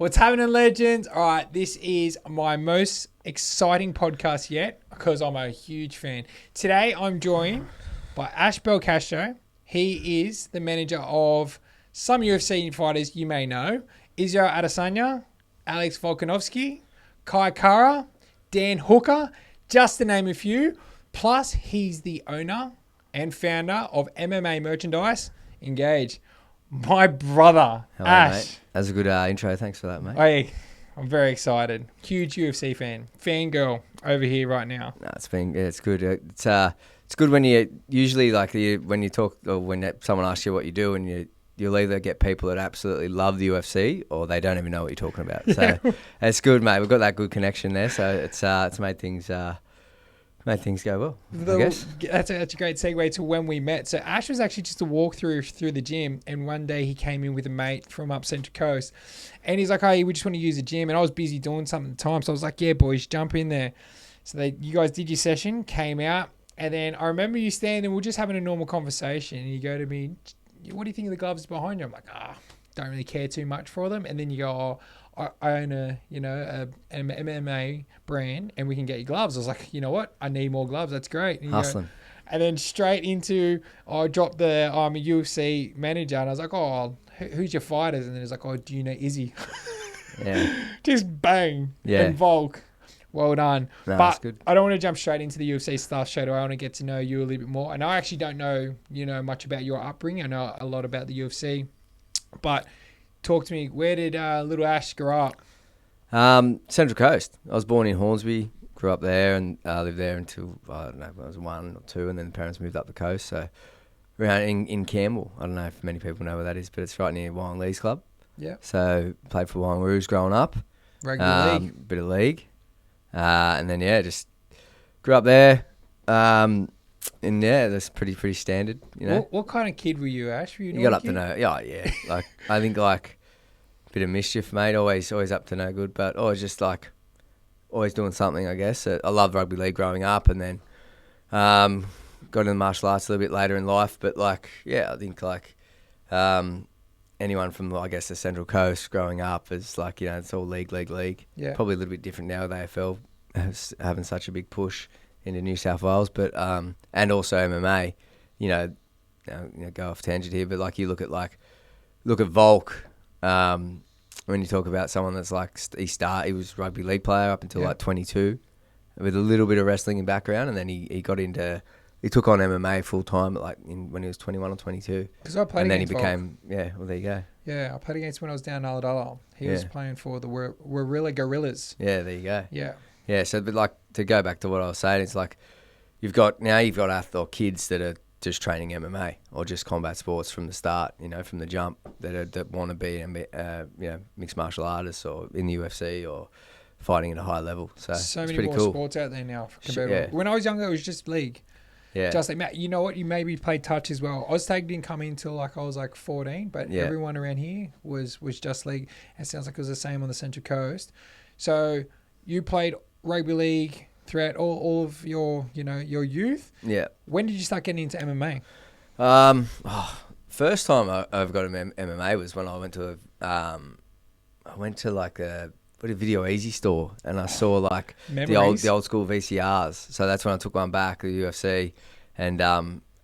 What's happening, legends? All right, this is my most exciting podcast yet because I'm a huge fan. Today, I'm joined by Ash Belcastro. He is the manager of some UFC fighters you may know. Israel Adesanya, Alex Volkanovski, Kai Kara, Dan Hooker, just to name a few. Plus, he's the owner and founder of MMA merchandise, Engage. My brother, Hello, Ash. mate. That's a good intro. Thanks for that, mate. Hey, I'm very excited. Huge UFC fan. Fangirl over here right now. No, it's good. It's good when you usually when you talk or when someone asks you what you do, and you'll either get people that absolutely love the UFC or they don't even know what you're talking about. So it's good, mate. We've got that good connection there, so it's made things go well, I guess. That's a great segue to when we met. So Ash was actually just a walkthrough through the gym, and one day he came in with a mate from up Central Coast, and he's like, "Hey, we just want to use the gym," and I was busy doing something at the time, so I was like, "Yeah, boys, jump in there." So you guys did your session, came out, and then I remember you standing, we're just having a normal conversation, and you go to me, "What do you think of the gloves behind you?" I'm like, don't really care too much for them, and then you go, "Oh, I own an MMA brand and we can get you gloves." I was like, you know what? I need more gloves. That's great. And Hustling. And then straight into, I dropped the, I'm a UFC manager, and I was like, "Oh, who's your fighters?" And then he's like, "Oh, do you know Izzy?" Yeah. Just bang. Yeah. And Volk. Well done. No, but that's good. I don't want to jump straight into the UFC stuff straight away. I want to get to know you a little bit more. And I actually don't know, much about your upbringing. I know a lot about the UFC. But talk to me. Where did little Ash grow up? Central Coast. I was born in Hornsby, grew up there, and lived there until I don't know, when I was 1 or 2, and then the parents moved up the coast. So around in Campbell. I don't know if many people know where that is, but it's right near Wyong Lee's club. Yeah. So played for Wyong Roos growing up. Rugby league. Bit of league. And then just grew up there. And that's pretty standard, What kind of kid were you, Ash? Were you got up to no, yeah. Like I think bit of mischief, mate. Always up to no good, but always doing something, I guess. I loved rugby league growing up, and then got into martial arts a little bit later in life. But I think anyone from I guess the Central Coast growing up is it's all league. Yeah. Probably a little bit different now with AFL having such a big push into New South Wales, but and also MMA. Go off tangent here, but you look at Volk. When you talk about someone that's he was a rugby league player up until 22, with a little bit of wrestling in background, and then he took on MMA full time when he was 21 or 22. Because I played against Volk. And then he became well, there you go. Yeah, I played against when I was down in Ulladulla. He was playing for the Warilla Gorillas. Yeah, there you go. Yeah. Yeah, so but to go back to what I was saying, it's you've got athletes or kids that are just training MMA or just combat sports from the start, from the jump, that want to be mixed martial artists or in the UFC or fighting at a high level. So it's many pretty more cool. sports out there now. When I was younger, it was just league. Yeah. Just Matt, you know what? You maybe played touch as well. Oztag didn't come in until I was 14, but everyone around here was just league. It sounds like it was the same on the Central Coast. So you played rugby league throughout all of your your youth. Yeah. When did you start getting into MMA? First time I've got into MMA was when I went to a Video Easy store, and I saw the old school VCRs. So that's when I took one back, the UFC, and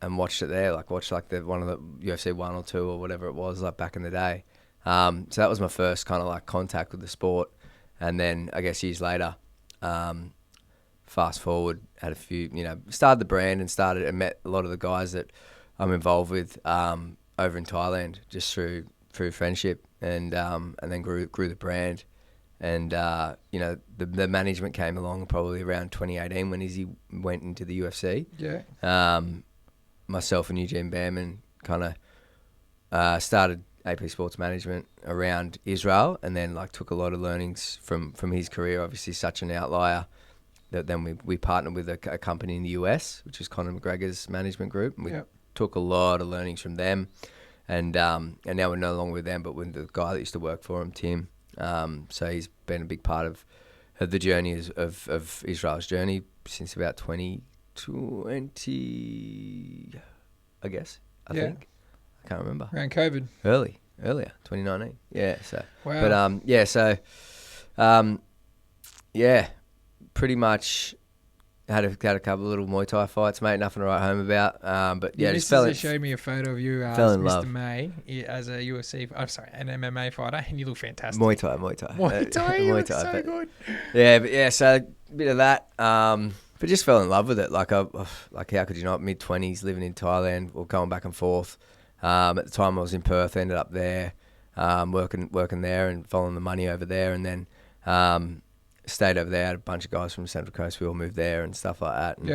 watched it there. Watched one of the UFC 1 or 2 or whatever it was back in the day. So that was my first kind of contact with the sport, and then I guess years later, fast forward, had a few, started the brand and met a lot of the guys that I'm involved with over in Thailand just through friendship, and then grew the brand. And the management came along probably around 2018 when Izzy went into the UFC. Yeah. Myself and Eugene Behrman kind of started AP Sports Management around Israel, and then took a lot of learnings from his career. Obviously, such an outlier that then we partnered with a company in the US, which is Conor McGregor's management group, and we took a lot of learnings from them. And now we're no longer with them, but with the guy that used to work for him, Tim. So he's been a big part of the journey of Israel's journey since about 2020, I guess. I think. I can't remember. Around COVID. Early. earlier, 2019. Yeah. So, Wow. but pretty much had a couple of little Muay Thai fights, mate. Nothing to write home about. But yeah, just showed me a photo of you as fell in Mr. love. May as a UFC. I'm sorry, an MMA fighter, and you look fantastic. Muay Thai. You look so good. Yeah, but yeah, so a bit of that. But just fell in love with it. Like how could you not? Mid-20s, living in Thailand or going back and forth. At the time I was in Perth, ended up there, working there and following the money over there, and then stayed over there. Had a bunch of guys from the Central Coast. We all moved there and stuff like that. And,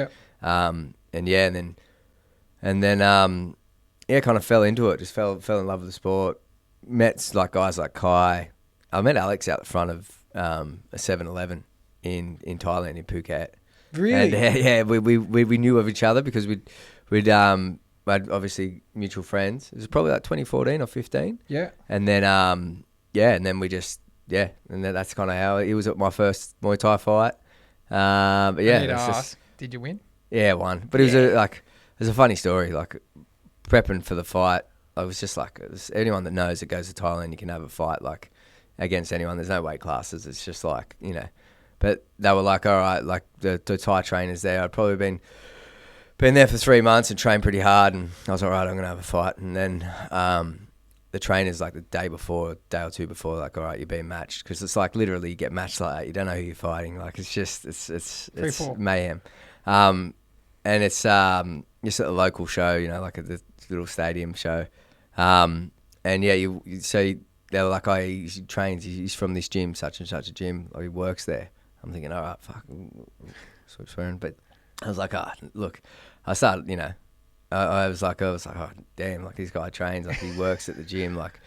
kind of fell into it. Just fell in love with the sport. Met like guys like Kai. I met Alex out the front of a 7-Eleven in Thailand, in Phuket. Really? And we knew of each other because we'd had obviously mutual friends. It was probably like 2014 or 15. Yeah. And then and then we just and then that's kind of how it was at my first Muay Thai fight. But yeah, did you win? Yeah, won. But it was a funny story. Like prepping for the fight, I was just like, anyone that knows that goes to Thailand, you can have a fight like against anyone. There's no weight classes. It's just like, you know. But they were like, all right, like the Thai trainers there. I'd probably been there for 3 months and trained pretty hard, and I was all right, I'm gonna have a fight. And then the trainers like the day or two before, like, all right, you're being matched, because it's like literally you get matched like that. You don't know who you're fighting. Like it's just it's mayhem. And it's just at a local show, you know, like at the little stadium show. And yeah, they were like, oh, he trains. He's from this gym, such and such a gym. Or he works there. I'm thinking, all right, fuck, switch swearing. But I was like, look, I started, you know, I was like, oh, damn, like this guy trains, like he works at the gym, like,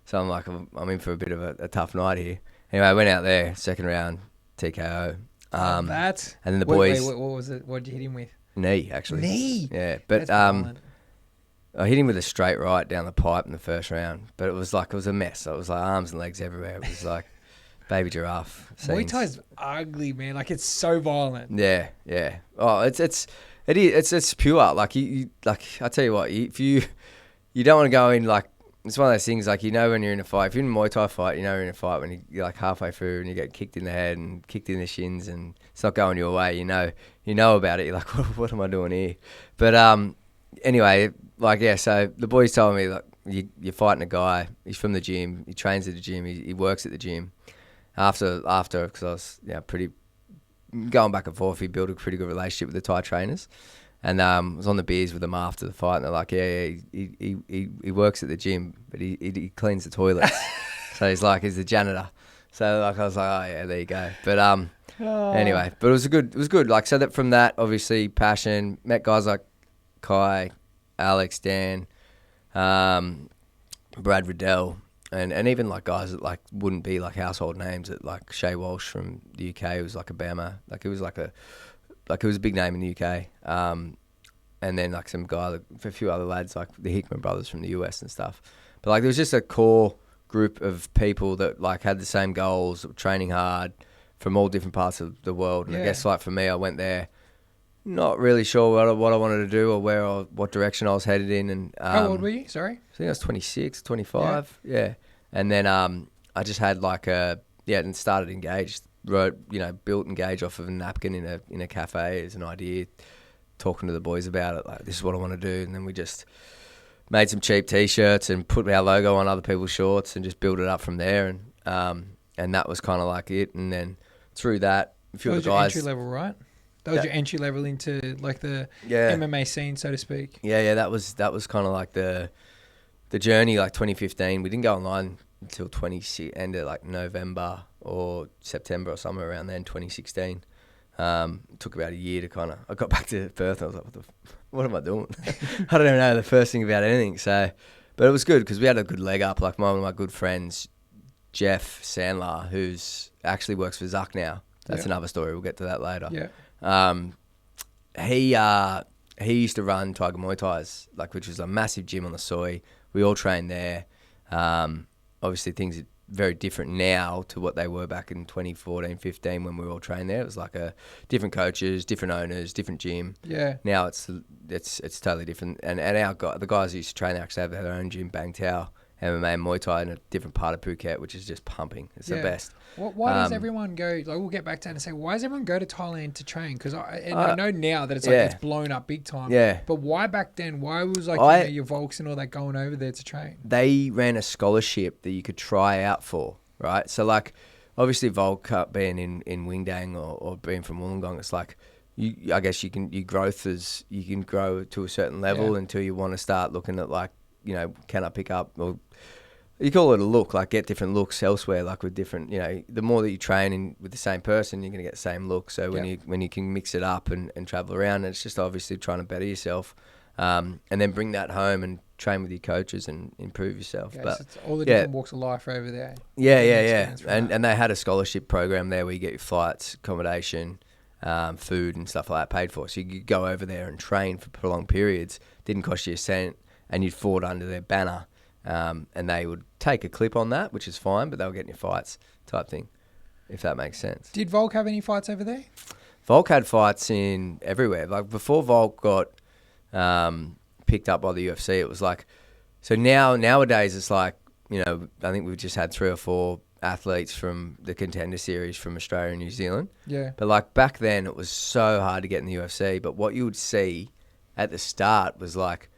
so I'm like, I'm in for a bit of a tough night here. Anyway, I went out there, second round, TKO. And then the boys. Wait, what was it? What did you hit him with? Knee, actually. Knee? Yeah, but I hit him with a straight right down the pipe in the first round, but it was a mess. It was like arms and legs everywhere. It was like baby giraffe scenes. Muay Thai's ugly, man. Like it's so violent. Yeah. Oh, it's pure. Like you like I tell you what, if you don't want to go in, like, it's one of those things, like, you know when you're in a fight. If you're in a Muay Thai fight, you know you're in a fight when you're like halfway through and you get kicked in the head and kicked in the shins and it's not going your way. You know about it. You're like, what am I doing here? But anyway, like, yeah. So the boys told me, like, you're fighting a guy. He's from the gym. He trains at the gym. He works at the gym. After, because I was pretty going back and forth, he built a pretty good relationship with the Thai trainers, and was on the beers with them after the fight, and they're like, he works at the gym, but he cleans the toilets, so he's the janitor. So like I was like, oh yeah, there you go. But anyway, but it was good. Like, so that from that, obviously passion, met guys like Kai, Alex, Dan, Brad Riddell. And even like guys that like wouldn't be like household names, that like Shay Walsh from the UK, who was like a Bama, like it was a big name in the UK. And then like some guy, a few other lads like the Hickman brothers from the US and stuff. But like there was just a core group of people that like had the same goals, training hard from all different parts of the world. And I guess like for me, I went there not really sure what I wanted to do or what direction I was headed in. And how old were you? Sorry, I think I was 26, 25. Yeah. And then I just had and started Engage. Built Engage off of a napkin in a cafe as an idea, talking to the boys about it. Like, this is what I want to do. And then we just made some cheap T-shirts and put our logo on other people's shorts and just built it up from there. And that was kind of like it. And then through that, a few of the guys. Entry level, right? That was your entry level into like the MMA scene, so to speak. Yeah. That was kind of like the journey, like 2015. We didn't go online until end of like November or September or somewhere around then, 2016. It took about a year to I got back to Perth and I was like, what am I doing? I don't even know the first thing about anything. So, but it was good because we had a good leg up. Like one of my good friends, Jeff Sandler, who's actually works for Zuck now. That's another story. We'll get to that later. Yeah. He used to run Tiger Muay Thai's, like, which was a massive gym on the Soy. We all trained there. Obviously, things are very different now to what they were back in 2014, 15 when we all trained there. It was like different coaches, different owners, different gym. Yeah. Now it's totally different. And the guys who used to train there actually have their own gym, Bang Tao, MMA and Muay Thai in a different part of Phuket, which is just pumping. It's the best. Why does everyone go? Like, we'll get back to that and say, why does everyone go to Thailand to train? Because I know now that it's like it's blown up big time. Yeah. But why back then? Why was your Volks and all that going over there to train? They ran a scholarship that you could try out for, right? So like, obviously Volk being in Wingdang or being from Wollongong, it's like I guess you can grow to a certain level until you want to start looking at like, can I pick up, or you call it a look, like get different looks elsewhere, like with different, the more that you train with the same person, you're going to get the same look. So when you can mix it up and travel around, it's just obviously trying to better yourself, and then bring that home and train with your coaches and improve yourself. Okay, but so it's all the different walks of life over there. Yeah. And they had a scholarship program there where you get your flights, accommodation, food and stuff like that paid for. So you could go over there and train for prolonged periods. Didn't cost you a cent, and you'd fought under their banner. And they would take a clip on that, which is fine, but they were getting your fights type thing, if that makes sense. Did Volk have any fights over there? Volk had fights in everywhere. Like before Volk got picked up by the UFC, it was like, so nowadays it's like, I think we've just had 3 or 4 athletes from the Contender Series from Australia and New Zealand. Yeah. But like back then it was so hard to get in the UFC. But what you would see at the start was like,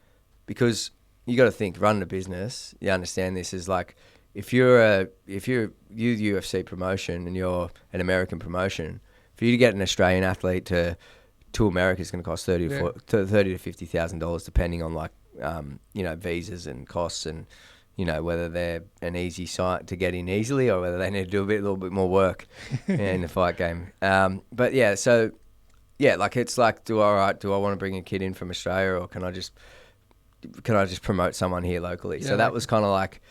because you got to think, running a business, you understand this is like, if you're UFC promotion and you're an American promotion, for you to get an Australian athlete to America is going to cost $30 to $50,000, depending on like, visas and costs and, whether they're an easy site to get in easily or whether they need to do a little bit more work in the fight game. But yeah, so yeah, like it's like, do I want to bring a kid in from Australia, or can I just promote someone here locally? Yeah, so that was kind of like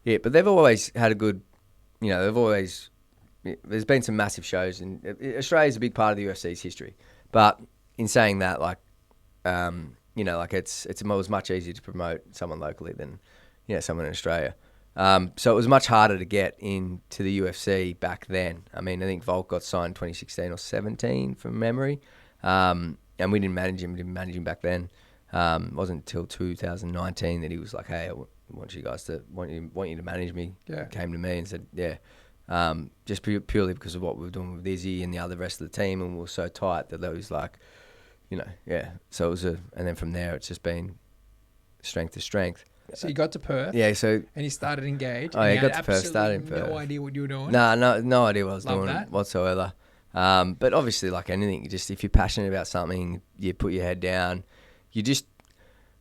it. But they've always had a good, there's been some massive shows, and Australia's a big part of the UFC's history. But in saying that, like, like it was much easier to promote someone locally than, someone in Australia. So it was much harder to get into the UFC back then. I mean, I think Volk got signed 2016 or 17 from memory. And we didn't manage him back then. It wasn't until 2019 that he was like, hey, I want you to manage me. Yeah. Came to me and said, just purely because of what we were doing with Izzy and the other rest of the team, and we were so tight that was like, So it was and then from there it's just been strength to strength. So you got to Perth. Yeah. So and you started Engage. Oh, yeah, got to Perth. Started in Perth. No idea what you were doing. No idea what I was Love doing that. whatsoever. But obviously, like anything, if you're passionate about something, you put your head down. You just,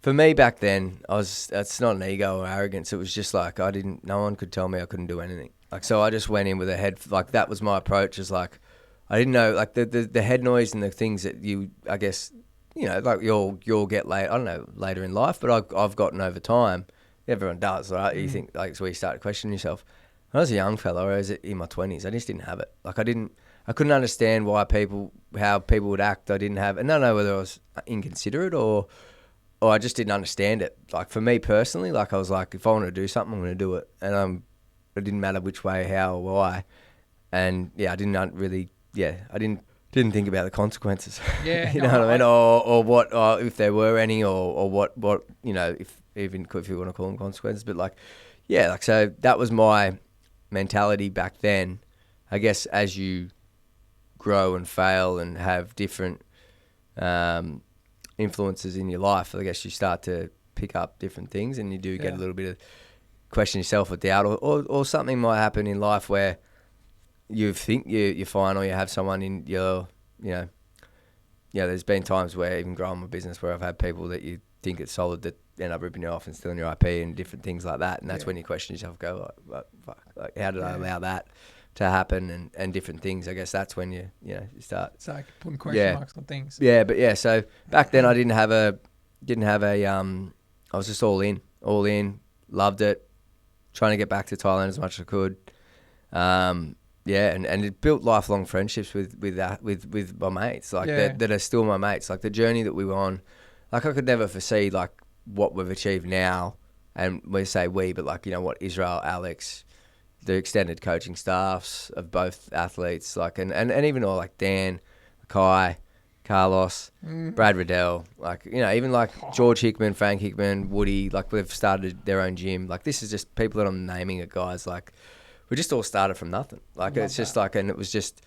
for me back then, it's not an ego or arrogance. It was just like no one could tell me I couldn't do anything. Like, so I just went in with a head, like that was my approach, is like, I didn't know, like the head noise and the things that you, I guess, like you'll get later in life, but I've gotten over time. Everyone does, right? You think, like, it's where you start to question yourself. When I was a young fella, or I was in my 20s, I just didn't have it. Like, I couldn't understand how people would act. I didn't have, and I don't know whether I was inconsiderate or I just didn't understand it. Like, for me personally, like, I was like, if I want to do something, I'm going to do it. And it didn't matter which way, how, or why. And yeah, I didn't think about the consequences. Yeah. You know what I mean? Or what, or if there were any, or what, if you want to call them consequences. But like, yeah, like, so that was my mentality back then. I guess as you grow and fail and have different influences in your life, I guess you start to pick up different things, and you do get a little bit of question yourself or doubt, or something might happen in life where you think you're fine, or you have someone in your, there's been times where even growing my business where I've had people that you think it's solid that end up ripping you off and stealing your IP and different things like that, and that's when you question yourself, go like fuck, like how did I allow that to happen, and different things. I guess that's when you start. It's like putting question marks on things. Yeah, but yeah, so back then I didn't have a I was just all in, loved it, trying to get back to Thailand as much as I could. And it built lifelong friendships with my mates, like that are still my mates. Like the journey that we were on, like I could never foresee like what we've achieved now, and we say we, but like what Israel, Alex, the extended coaching staffs of both athletes, like and even all like Dan, Kai, Carlos, Brad Riddell, like, you know, even like George Hickman, Frank Hickman, Woody, like we've started their own gym. Like this is just people that I'm naming it, guys. Like we just all started from nothing. Like it's just like, and it was just,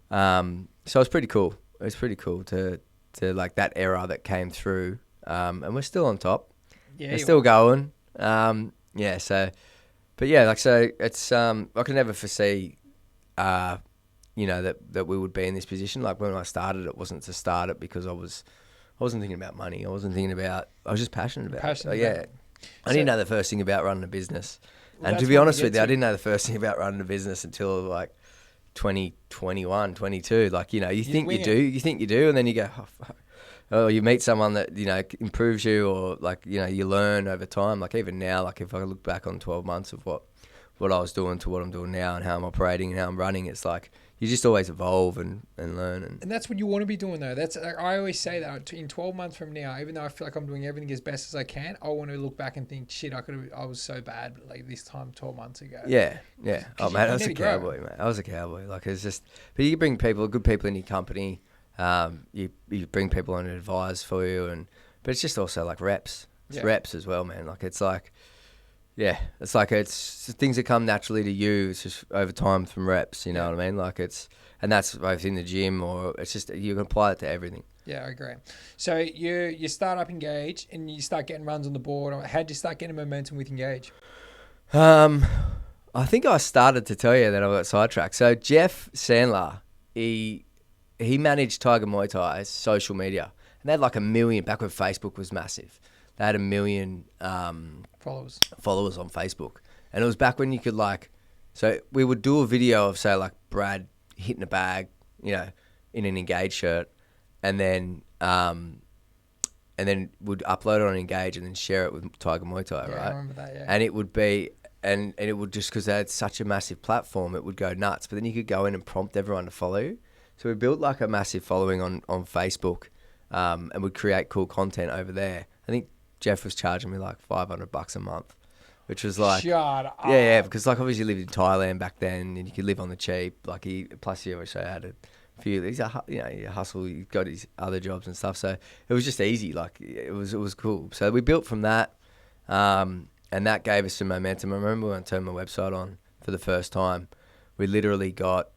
so it's pretty cool. It's pretty cool to like that era that came through. And we're still on top. Yeah, we're still going. Yeah. So, but yeah, like, so it's, I can never foresee, you know, that we would be in this position. Like when I started, it wasn't to start it because I wasn't thinking about money. I wasn't thinking about, I was just passionate about it. Yeah. I didn't know the first thing about running a business. Well, and to be honest with you, I didn't know the first thing about running a business until like 21, 22. Like, you know, you think you do, and then you go, oh, fuck. Oh, you meet someone that, you know, improves you, or like, you know, you learn over time. Like even now, like if I look back on 12 months of what I was doing to what I'm doing now and how I'm operating and how I'm running, it's like you just always evolve and learn. And that's what you want to be doing though. That's, I always say that in 12 months from now, even though I feel like I'm doing everything as best as I can, I want to look back and think, shit, I was so bad like this time 12 months ago. Yeah. Oh man, I was a cowboy, mate. I was a cowboy. Like it's just, but you bring good people in your company. You bring people on to advise for you, but it's just also like reps. It's reps as well, man. Like it's like, yeah, it's like it's things that come naturally to you. It's just over time from reps. You know what I mean? Like and that's both in the gym, or it's just you can apply it to everything. Yeah, I agree. So you start up Engage and you start getting runs on the board. How'd you start getting momentum with Engage? I think I started to tell you that I got sidetracked. So Jeff Sandler, he managed Tiger Muay Thai's social media, and they had like 1 million back when Facebook was massive. They had 1 million followers on Facebook, and it was back when you could like, so we would do a video of say like Brad hitting a bag, you know, in an Engage shirt, and then would upload it on Engage and then share it with Tiger Muay Thai, right? I remember that, yeah. And it would be, and it would just, because they had such a massive platform, it would go nuts. But then you could go in and prompt everyone to follow you. So we built like a massive following on Facebook, and would create cool content over there. I think Jeff was charging me like $500 a month, which was like, shut up. Yeah, because like obviously he lived in Thailand back then, and you could live on the cheap. Like plus he obviously had a few. He's you hustle. He got his other jobs and stuff, so it was just easy. Like it was cool. So we built from that, and that gave us some momentum. I remember when I turned my website on for the first time, we literally got.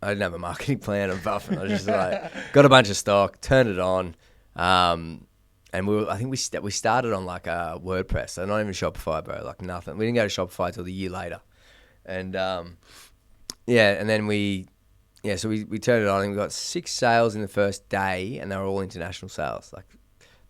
I didn't have a marketing plan or buffing. I was just like, got a bunch of stock, turned it on, and I think we started on like a WordPress, so not even Shopify, bro, like nothing. We didn't go to Shopify till the year later, and and then so we turned it on and we got 6 sales in the first day, and they were all international sales, like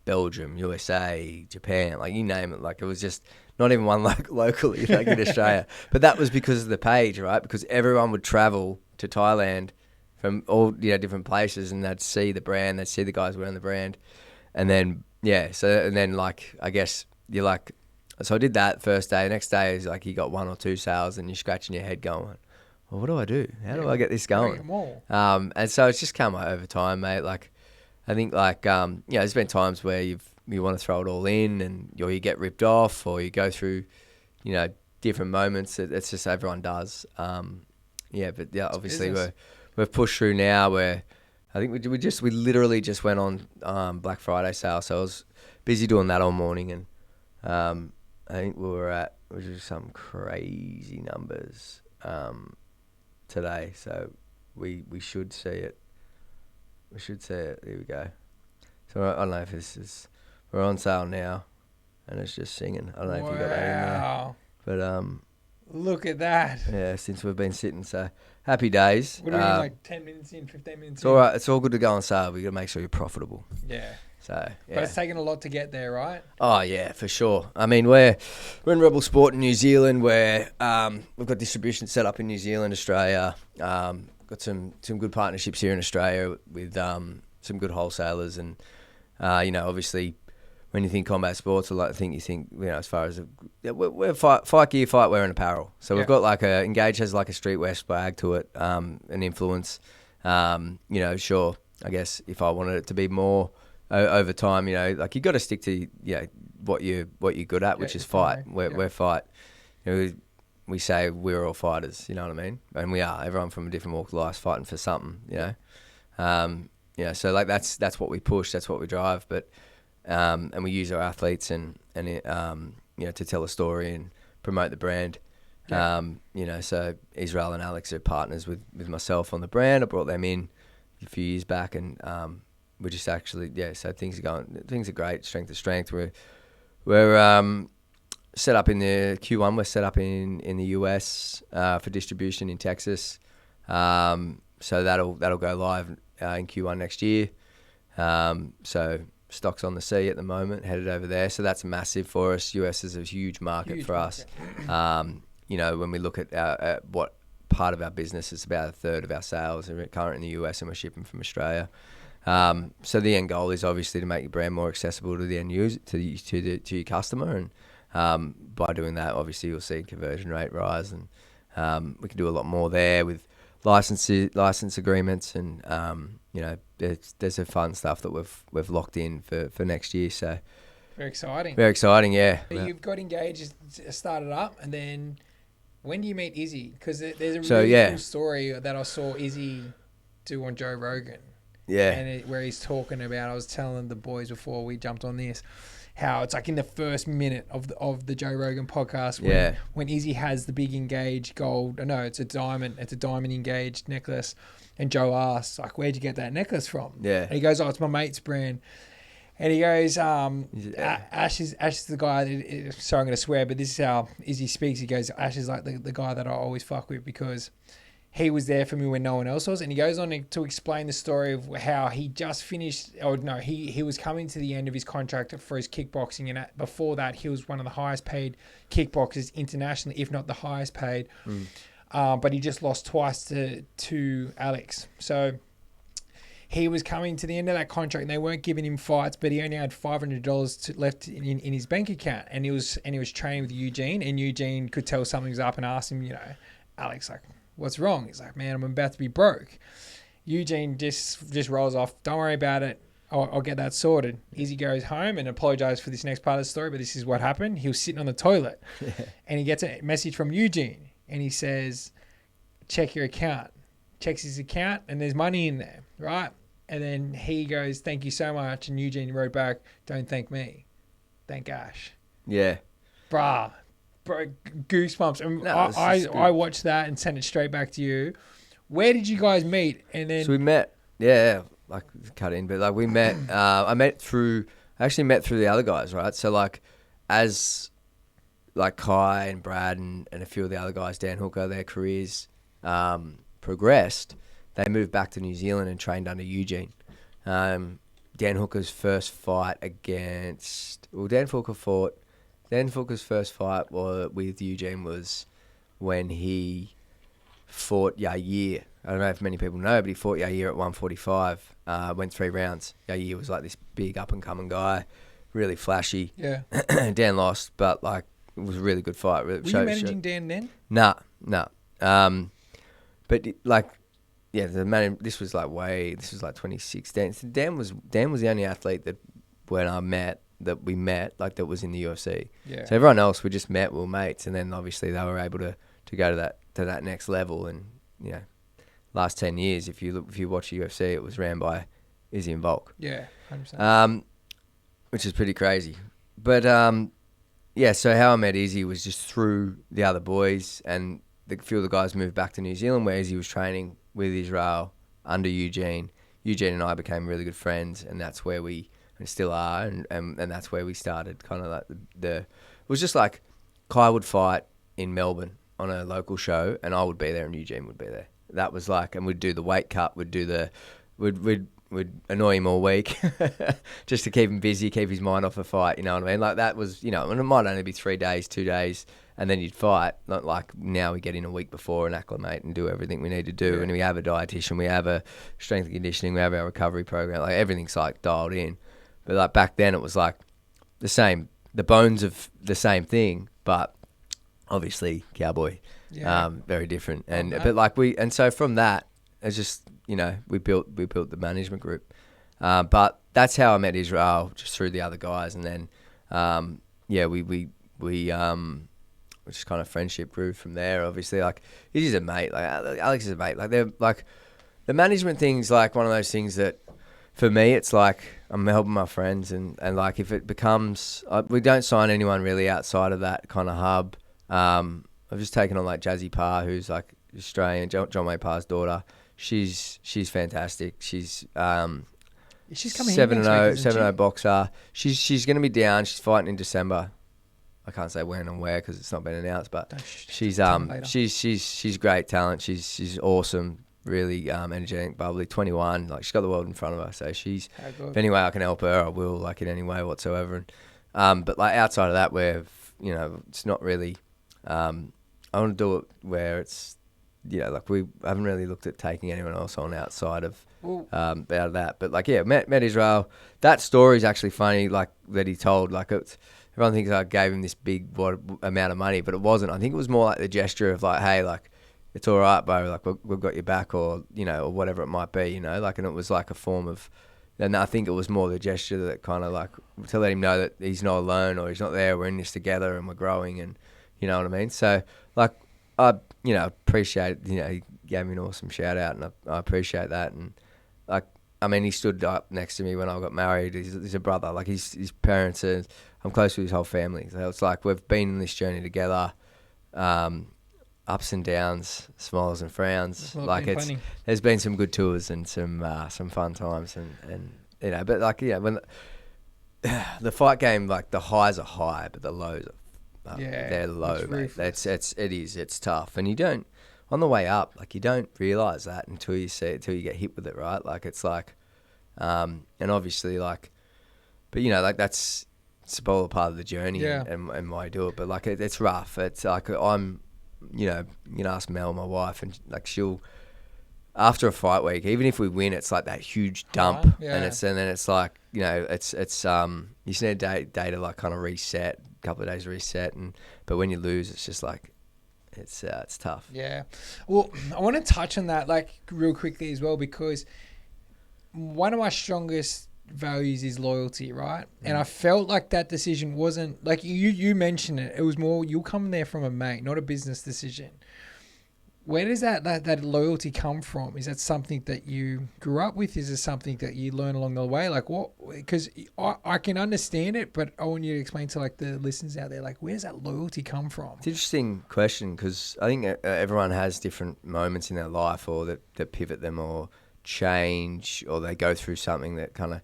Belgium, USA, Japan, like you name it. Like it was just not even one like locally, like in Australia. But that was because of the page, right? Because everyone would travel to Thailand from all different places, and they'd see the brand, they'd see the guys wearing the brand, and then like I guess you're like, so I did that first day. Next day is like you got 1 or 2 sales, and you're scratching your head going, well, what do I do? How do I get this going? And so it's just come over time, mate. Like I think like there's been times where you want to throw it all in, and or you get ripped off, or you go through different moments. It's just everyone does. Obviously we've pushed through now where I think we literally just went on Black Friday sale, so I was busy doing that all morning, and I think we were at some crazy numbers today, so we should see it. Here we go. So I don't know if we're on sale now, and it's just singing. I don't know if you got that in there, but look at that. Yeah, since we've been sitting, so happy days. What are we doing, like 10 minutes in, 15 minutes it's in? All right. It's all good to go on sale. We got to make sure you're profitable. Yeah. So, yeah. But it's taken a lot to get there, right? Oh, yeah, for sure. I mean, we're in Rebel Sport in New Zealand, where we've got distribution set up in New Zealand, Australia. Got some good partnerships here in Australia with some good wholesalers. And, obviously, when you think combat sports, I think you think, as far as we're fight gear, fight wear, and apparel. So we've got like Engage has like a streetwear swag to it, an influence. Sure, I guess if I wanted it to be more over time, like you got to stick to what you're good at, which is fight. We're fight. We say we're all fighters. You know what I mean? And we are. Everyone from a different walk of life fighting for something. So like that's what we push, that's what we drive. But and we use our athletes and to tell a story and promote the brand. Yeah. So Israel and Alex are partners with myself on the brand. I brought them in a few years back, and we're just actually so things are great, strength to strength. We're set up in the Q1. We're set up in the US for distribution in Texas. So that'll go live in Q1 next year. So stock's on the sea at the moment, headed over there. So that's massive for us. US is a huge market for us. When we look at what part of our business, it's about a third of our sales are current in the US, and we're shipping from Australia. So the end goal is obviously to make your brand more accessible to the end user, to your customer, and by doing that, obviously you'll see conversion rate rise, and we can do a lot more there with license agreements, and there's a fun stuff that we've locked in for next year. So very exciting. Very exciting, yeah. You've got engaged, started up, and then when do you meet Izzy? Because there's a really cool story that I saw Izzy do on Joe Rogan. Yeah. And where he's talking about, I was telling the boys before we jumped on this, how it's like in the first minute of the Joe Rogan podcast when Izzy has the big engaged gold, it's a diamond engaged necklace, and Joe asks, like, where'd you get that necklace from? Yeah. And he goes, it's my mate's brand. And he goes, Ash is the guy that, sorry, I'm going to swear, but this is how Izzy speaks. He goes, Ash is like the guy that I always fuck with because he was there for me when no one else was. And he goes on to explain the story of how he just finished, he was coming to the end of his contract for his kickboxing. And before that, he was one of the highest paid kickboxers internationally, if not the highest paid. But he just lost twice to Alex. So he was coming to the end of that contract, and they weren't giving him fights, but he only had $500 left in his bank account. And he was training with Eugene, and Eugene could tell something was up and asked him, Alex, like, what's wrong? He's like, man, I'm about to be broke. Eugene just rolls off. Don't worry about it. I'll get that sorted. Izzy goes home and apologizes for this next part of the story, but this is what happened. He was sitting on the toilet and he gets a message from Eugene, and he says, check your account. Checks his account, and there's money in there, right? And then he goes, thank you so much. And Eugene wrote back, don't thank me. Thank Ash. Yeah. Bro, goosebumps. And I watched that and sent it straight back to you. Where did you guys meet? And then so we met, like cut in, but like we met. I actually met through the other guys, right? So like as like Kai and Brad and a few of the other guys, Dan Hooker, their careers progressed, they moved back to New Zealand and trained under Eugene. Dan Hooker's first fight Dan Hooker's first fight with Eugene was when he fought Yair. I don't know if many people know, but he fought Yair at 145, went 3 rounds. Yair was like this big up-and-coming guy, really flashy. Yeah. Dan lost, but like it was a really good fight. Were you managing Dan then? Nah. But like, this was like 2016. So Dan was the only athlete that we met, like that was in the UFC. Yeah. So everyone else we just met, we were mates, and then obviously they were able to go to that next level. And last 10 years, if you watch UFC, it was ran by Izzy and Volk. Yeah, 100%. Which is pretty crazy. But so how I met Izzy was just through the other boys, and a few of the guys moved back to New Zealand where Izzy was training with Israel under Eugene. Eugene and I became really good friends, and that's where we still are, and that's where we started kind of like it was just like Kai would fight in Melbourne on a local show, and I would be there and Eugene would be there. That was like, and we'd do the weight cut, we'd annoy him all week just to keep him busy, keep his mind off a fight, you know what I mean? Like that was, and it might only be 3 days, 2 days, and then you'd fight. Not like now we get in a week before and acclimate and do everything we need to do. Yeah. And we have a dietitian, we have a strength and conditioning, we have our recovery program, like everything's like dialed in. But like back then it was like the bones of the same thing, but obviously cowboy, very different. And but like so from that, it's just, we built the management group. But that's how I met Israel, just through the other guys. And then, we just kind of friendship grew from there. Obviously, like he's a mate, like Alex is a mate. Like they're like the management thing's like one of those things that for me, it's like I'm helping my friends, and like if it becomes, we don't sign anyone really outside of that kind of hub. I've just taken on like Jazzy Parr, who's like Australian, John Wayne Parr's daughter. She's fantastic. She's coming 7-0, 7-0 boxer. She's going to be down. She's fighting in December. I can't say when and where because it's not been announced, but she's great talent. She's awesome. Really energetic, bubbly, 21. Like she's got the world in front of her. So she's, if any way I can help her, I will, like in any way whatsoever. And but like outside of that, where it's not really. I want to do it where it's, like I haven't really looked at taking anyone else on outside of out of that. But like met Israel. That story is actually funny. Like that he told. Like everyone thinks I gave him this big amount of money, but it wasn't. I think it was more like the gesture of like, hey, like. It's all right, bro. Like we've got your back, or or whatever it might be, like, and it was like a form of. And I think it was more the gesture that kind of like to let him know that he's not alone or he's not there. We're in this together and we're growing, and you know what I mean. So like I appreciate he gave me an awesome shout out, and I appreciate that. And like I mean he stood up next to me when I got married. He's a brother. Like his parents are. I'm close with his whole family. So it's like we've been in this journey together. Ups and downs, smiles and frowns. Like there's been some good tours and some fun times, and but like when the fight game, like the highs are high, but the lows are they're low, mate. It's tough, and you don't on the way up, like you don't realize that until you get hit with it, right? Like it's like, and obviously like, but like it's a part of the journey and why I do it, but like it's rough. It's like I'm. You can ask Mel, my wife, and like she'll after a fight week, even if we win, it's like that huge dump, and then it's like it's you just need a day to like kind of reset, a couple of days reset, but when you lose, it's just like it's tough. Yeah, well, I want to touch on that like real quickly as well because one of my strongest values is loyalty, right? And I felt like that decision wasn't like you mentioned it was more you'll come there from a mate, not a business decision. Where does that loyalty come from? Is that something that you grew up with? Is it something that you learn along the way? Like what? Because I can understand it, but I want you to explain to like the listeners out there, like where does that loyalty come from? It's an interesting question because I think everyone has different moments in their life or that pivot them or change, or they go through something that kind of,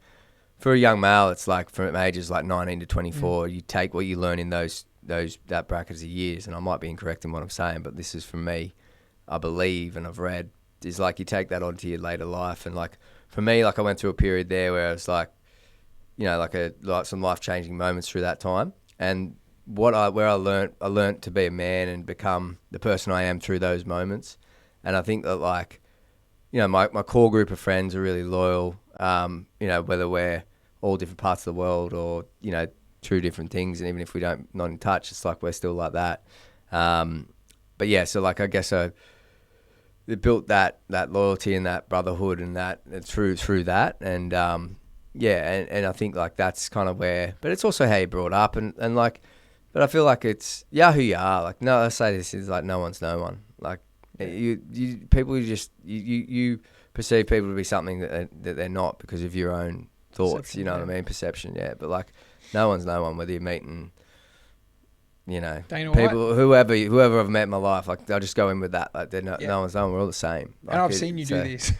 for a young male, it's like from ages like 19 to 24, you take what you learn in that bracket of years, and I might be incorrect in what I'm saying, but this is from me, I believe, and I've read, is like you take that onto your later life. And like for me, like I went through a period there where it was like, like some life-changing moments through that time, and where I learnt to be a man and become the person I am through those moments. And I think that like, my core group of friends are really loyal, whether we're all different parts of the world or, through different things. And even if we not in touch, it's like we're still like that. But yeah, so like I guess I built that loyalty and that brotherhood and that through that. And and I think like that's kind of where, but it's also how you're brought up and like, but I feel like it's who you are. Like, no, I say this is like no one's no one. Like you perceive people to be something that they're not because of your own thoughts, what I mean? Perception, yeah. But like, no one's no one, whether you're meeting, Dana people, whoever I've met in my life, like they'll just go in with that. Like, no one's no one, we're all the same. Like, and I've seen you do this.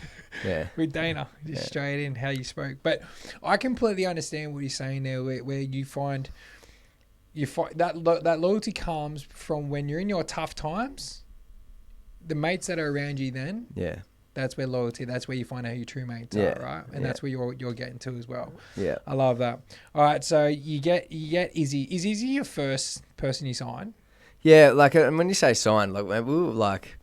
Yeah. With Dana, just straight in how you spoke. But I completely understand what you're saying there, where you find that loyalty comes from when you're in your tough times. The mates that are around you then. Yeah. That's where loyalty, that's where you find out who your true mates are, right? And that's where you're getting to as well. Yeah. I love that. All right, so you get Izzy. Is Izzy your first person you signed? Yeah, like when you say signed, like we were like,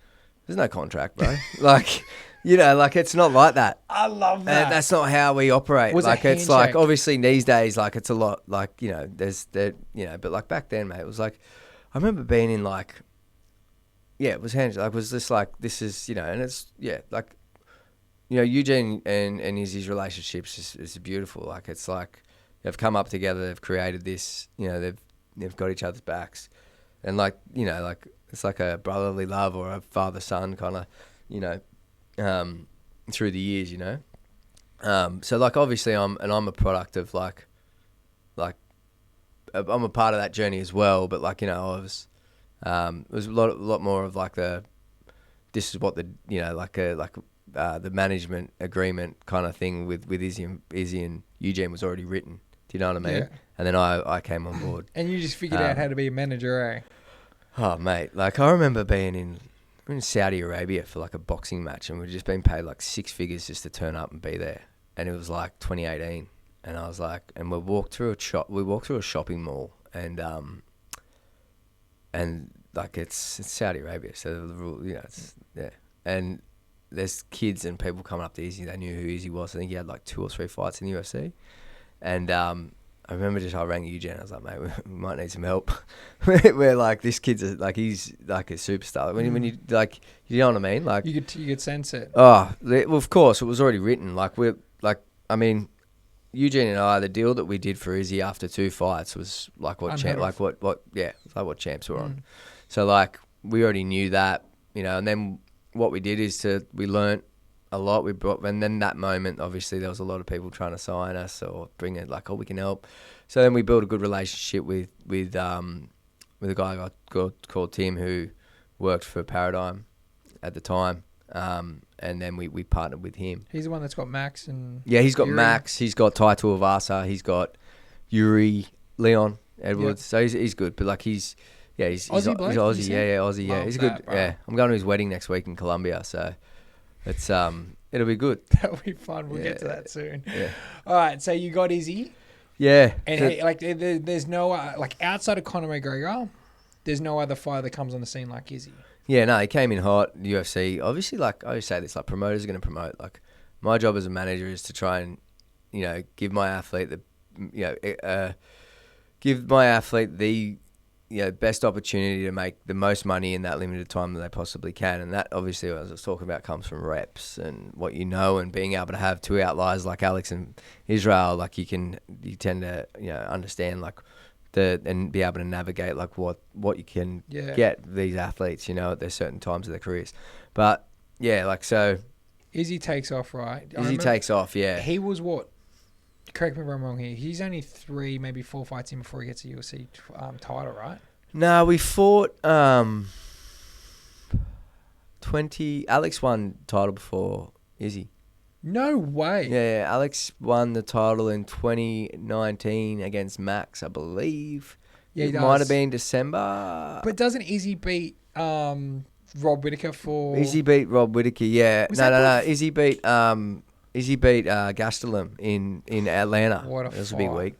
there's no contract, bro. Like, like it's not like that. I love that. And that's not how we operate. Like it's like obviously these days, like it's a lot like, but like back then, mate, it was like, I remember being in like, it was handshake. Like, was this like, this is, and it's, like, Eugene and Izzy's relationships is beautiful. Like, it's like, they've come up together, they've created this, they've got each other's backs. And like, like, it's like a brotherly love or a father-son kind of, through the years, So like obviously I'm a product of like I'm a part of that journey as well. But like, you know, I was it was a lot more of like this is what the, you know, the management agreement kind of thing with Izzy and Eugene was already written. Do you know what I mean? Yeah. And then I came on board. And you just figured out how to be a manager, eh? Oh mate, like I remember being in Saudi Arabia for like a boxing match, and we'd just been paid like six figures just to turn up and be there. And it was like 2018, and I was like, and we walked through a shopping mall, and like it's Saudi Arabia, so the rule, you know, it's, yeah. And there's kids and people coming up to Izzy. They knew who Izzy was. I think he had like 2 or 3 fights in the UFC, and I remember I rang Eugene. I was like, mate, we might need some help. We're like, this kid's he's like a superstar. When you like, you know what I mean? Like you could sense it. Oh, well, of course, it was already written. Like I mean, Eugene and I, the deal that we did for Izzy after 2 fights was like what champs were on. So like we already knew that, you know. And then what we did is we learnt a lot. And then that moment, obviously, there was a lot of people trying to sign us or bring it like, oh, we can help. So then we built a good relationship with a guy called Tim, who worked for Paradigm at the time. And then we partnered with him. He's the one that's got Max and yeah, he's got Yuri. Max. He's got Tai Tuivasa. He's got Yuri, Leon Edwards. Yep. So he's good. But like he's Aussie bloke, he's Aussie. Yeah, Aussie. Yeah, he's good. Bro. Yeah, I'm going to his wedding next week in Colombia. So it's it'll be good. That'll be fun. We'll get to that soon. Yeah. All right. So you got Izzy. Yeah. And there's no like outside of Conor McGregor, there's no other fighter that comes on the scene like Izzy. Yeah, no, he came in hot, UFC. Obviously, like, I always say this, like, promoters are going to promote. Like, my job as a manager is to try and, you know, give my athlete the best opportunity to make the most money in that limited time that they possibly can. And that, obviously, as I was talking about, comes from reps and what you know, and being able to have 2 outliers like Alex and Israel. Like, you tend to, you know, understand, like, and be able to navigate like what you can get these athletes, you know, at their certain times of their careers. But yeah, like, so Izzy takes off, right? Izzy takes off, yeah. He was what? Correct me if I'm wrong here. He's only 3, maybe 4 fights in before he gets a UFC title, right? No, we fought 20. Alex won title before Izzy. No way. Yeah, Alex won the title in 2019 against Max, I believe. Yeah, he it does. Might have been December. But doesn't Izzy beat Rob Whittaker for... Izzy beat Rob Whittaker, yeah. No. Izzy beat Gastelum in Atlanta. What a fight. It was a big week.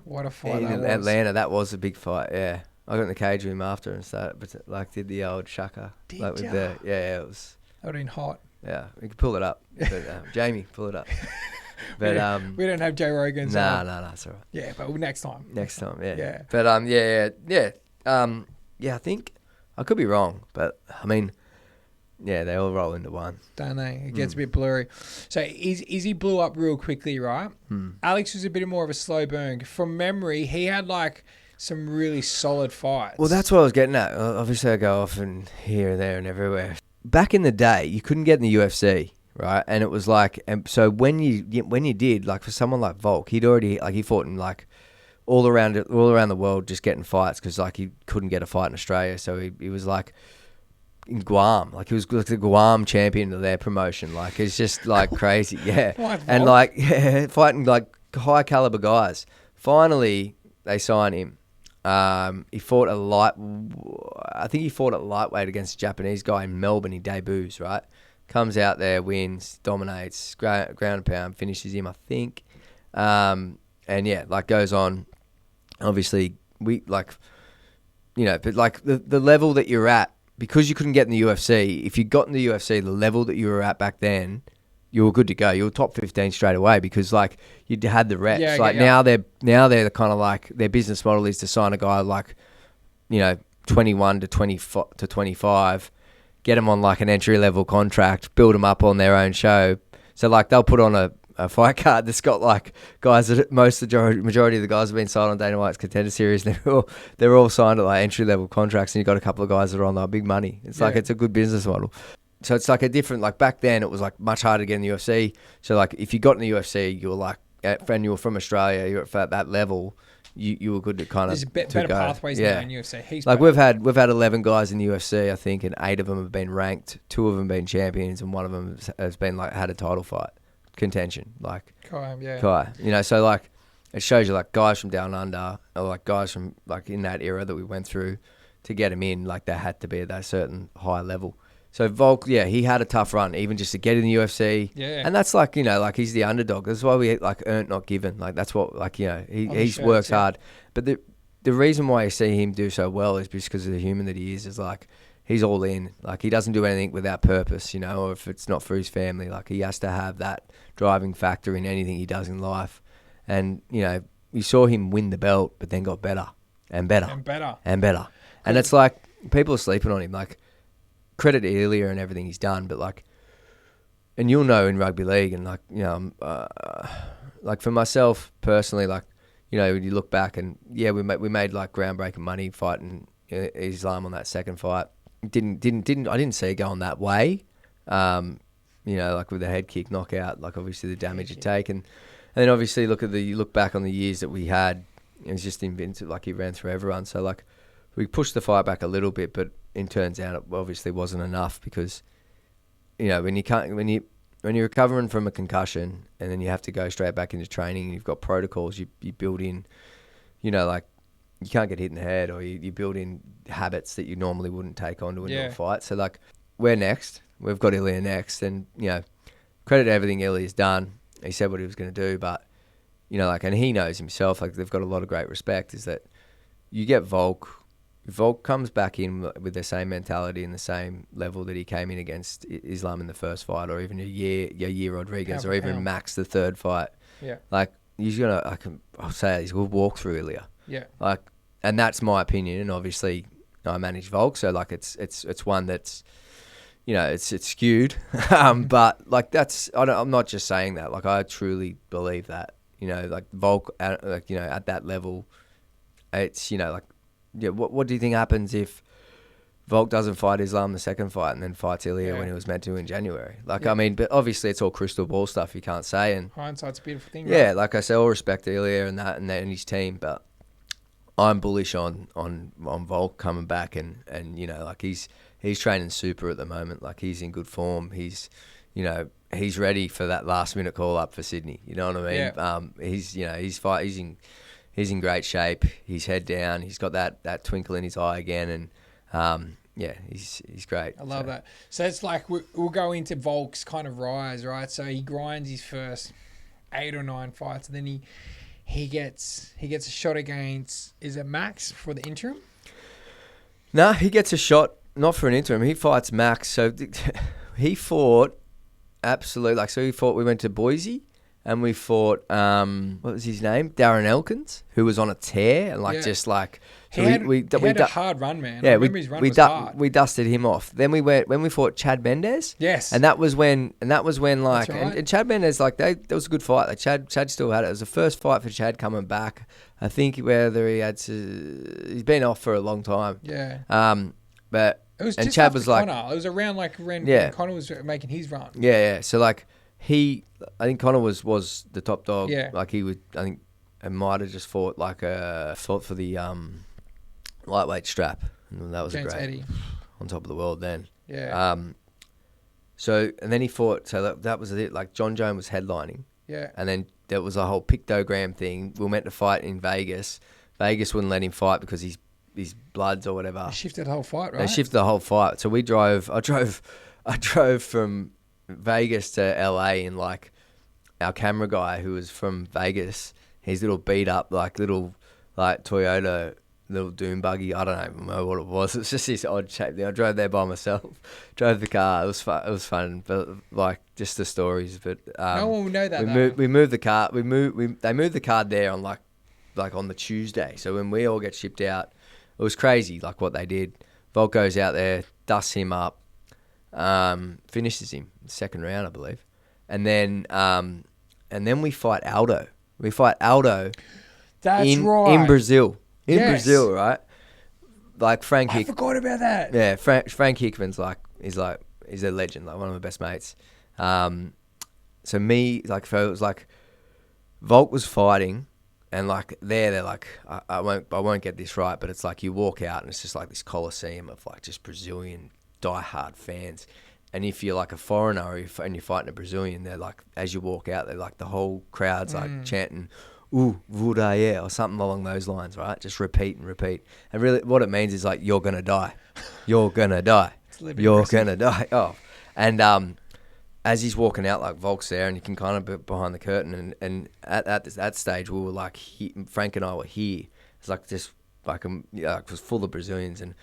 What a fight in Atlanta, that was a big fight, yeah. I got in the cage with him after and did the old shaka. Did like ya? It was... That would have been hot. Yeah, we could pull it up. But, Jamie, pull it up. But we don't have Joe Rogan. So. No, it's all right. Yeah, but next time. Next time, yeah. Yeah. But I think I could be wrong, but I mean, yeah, they all roll into one. Don't they? It gets a bit blurry. So Izzy blew up real quickly, right? Alex was a bit more of a slow burn. From memory, he had like some really solid fights. Well, that's what I was getting at. Obviously, I go off and here and there and everywhere. Back in the day, you couldn't get in the UFC, right? And it was like, and so when you did, like for someone like Volk, he fought in like all around the world, just getting fights because like he couldn't get a fight in Australia, so he was like in Guam, like he was like the Guam champion of their promotion, like it's just like crazy, yeah. And like fighting like high caliber guys. Finally, they signed him. He fought I think he fought at lightweight against a Japanese guy in Melbourne. He debuts, right? Comes out there, wins, dominates, ground and pound, finishes him, I think. And yeah, like goes on. Obviously, we like, you know, but like the level that you're at, because you couldn't get in the UFC, if you got in the UFC, the level that you were at back then, you were good to go. You were top 15 straight away because like you had the reps. Now they're the kind of like their business model is to sign a guy like, you know, 21 to 25, get them on like an entry level contract, build them up on their own show. So like they'll put on a fight card that's got like guys that majority of the guys have been signed on Dana White's Contender Series. They're all signed at like entry level contracts, and you've got a couple of guys that are on like big money. It's like it's a good business model. So it's like a different, like back then it was like much harder to get in the UFC. So like if you got in the UFC, you were like, and you were from Australia, you're at that level, you were good to kind of. There's better pathways now in UFC. Like we've had 11 guys in the UFC, I think, and 8 of them have been ranked. 2 of them have been champions, and 1 of them has been like had a title fight contention. Like Kai, you know, so like it shows you like guys from down under, or like guys from like in that era that we went through to get them in, like they had to be at that certain high level. So Volk, he had a tough run, even just to get in the UFC. Yeah. And that's like, you know, like he's the underdog. That's why we like earned, not given. Like that's what, like, you know, he works hard. But the reason why you see him do so well is because of the human that he is like, he's all in. Like he doesn't do anything without purpose, you know, or if it's not for his family. Like he has to have that driving factor in anything he does in life. And, you know, you saw him win the belt, but then got better and better. And better. And better. And it's like, people are sleeping on him. Like, credit to Ilya and everything he's done, but like, and you'll know in rugby league, and like, you know, like for myself personally, like, you know, when you look back and we made like groundbreaking money fighting Islam on that second fight. I didn't see it going that way. You know, like with the head kick knockout, like obviously the damage it taken, and then obviously you look back on the years that we had. It was just invincible. Like he ran through everyone. So like, we pushed the fight back a little bit, but it turns out it obviously wasn't enough because, you know, when you're recovering from a concussion and then you have to go straight back into training and you've got protocols you build in, you know, like you can't get hit in the head, or you build in habits that you normally wouldn't take on to a fight. So like, we're next. We've got Ilya next, and, you know, credit to everything Ilya's done. He said what he was going to do, but, you know, like, and he knows himself, like they've got a lot of great respect, is that you get Volk comes back in with the same mentality and the same level that he came in against Islam in the first fight, or even Yair Rodriguez, or even Max the third fight. Yeah, like he's gonna. I'll say he's gonna walk through Ilya. Yeah, like, and that's my opinion. And obviously, I manage Volk, so like it's one that's, you know, it's skewed, but like I'm not just saying that. Like I truly believe that. You know, like Volk, like, you know, at that level, it's, you know, like. Yeah, what do you think happens if Volk doesn't fight Islam the second fight and then fights Ilya when he was meant to in January? Like, I mean, but obviously it's all crystal ball stuff, you can't say. And hindsight's a beautiful thing, yeah, right? like I say, all respect to Ilya and his team, but I'm bullish on Volk coming back and you know, like he's training super at the moment. Like he's in good form. He's, you know, he's ready for that last minute call up for Sydney. You know what I mean? Yeah. He's, you know, he's in great shape. He's head down. He's got that twinkle in his eye again, and he's great. I love that. So it's like we'll go into Volk's kind of rise, right? So he grinds his first 8 or 9 fights, and then he gets a shot against, is it Max for the interim? No, he gets a shot not for an interim. He fights Max. So he fought absolutely, like, so we went to Boise. And we fought, what was his name? Darren Elkins, who was on a tear, and just like, so he had a hard run, man. Yeah, I remember his run was hard. We dusted him off. Then we fought Chad Mendez. Yes, and that was when like, right. and Chad Mendez, like, that was a good fight. Like Chad still had it. It was the first fight for Chad coming back. I think whether he's been off for a long time. Yeah. But it was just Chad was Connor. Like, it was around like when Connor was making his run. Yeah. So like. I think Connor was the top dog. Yeah. Like he would, I think, and might have just fought for the lightweight strap, and that was James great. Eddie. On top of the world then. Yeah. So and then he fought. So that was it. Like John Jones was headlining. Yeah. And then there was a whole pictogram thing. We were meant to fight in Vegas. Vegas wouldn't let him fight because his bloods or whatever. They shifted the whole fight, right? They shifted the whole fight. So we drove. I drove from Vegas to LA, and like our camera guy who was from Vegas, his little beat up Toyota little dune buggy. I don't even know what it was. It was just this odd shape thing. I drove there by myself, drove the car. It was fun. It was fun, but like just the stories. But no one will know that. We moved the car. They moved the car there on like on the Tuesday. So when we all get shipped out, it was crazy. Like what they did. Volk goes out there, dusts him up. Finishes him second round, I believe, and then we fight Aldo. That's in Brazil. Brazil, right? Like Frank. I forgot about that. Yeah, Frank Hickman's like, he's like, he's a legend, like one of my best mates. So me, like, if it was like Volk was fighting, and like they're like, I won't get this right, but it's like you walk out and it's just like this coliseum of like just Brazilian diehard fans. And if you're like a foreigner and you're fighting a Brazilian, they're like, as you walk out, they're like, the whole crowd's like chanting, "Ooh, Vudaye," or something along those lines, right? Just repeat and repeat. And really what it means is like, you're going to die. You're going to die. You're going to die. Oh. And as he's walking out, like Volk's there and you can kind of be behind the curtain. And at that stage, we were like, Frank and I were here. It's like just like, it was full of Brazilians. And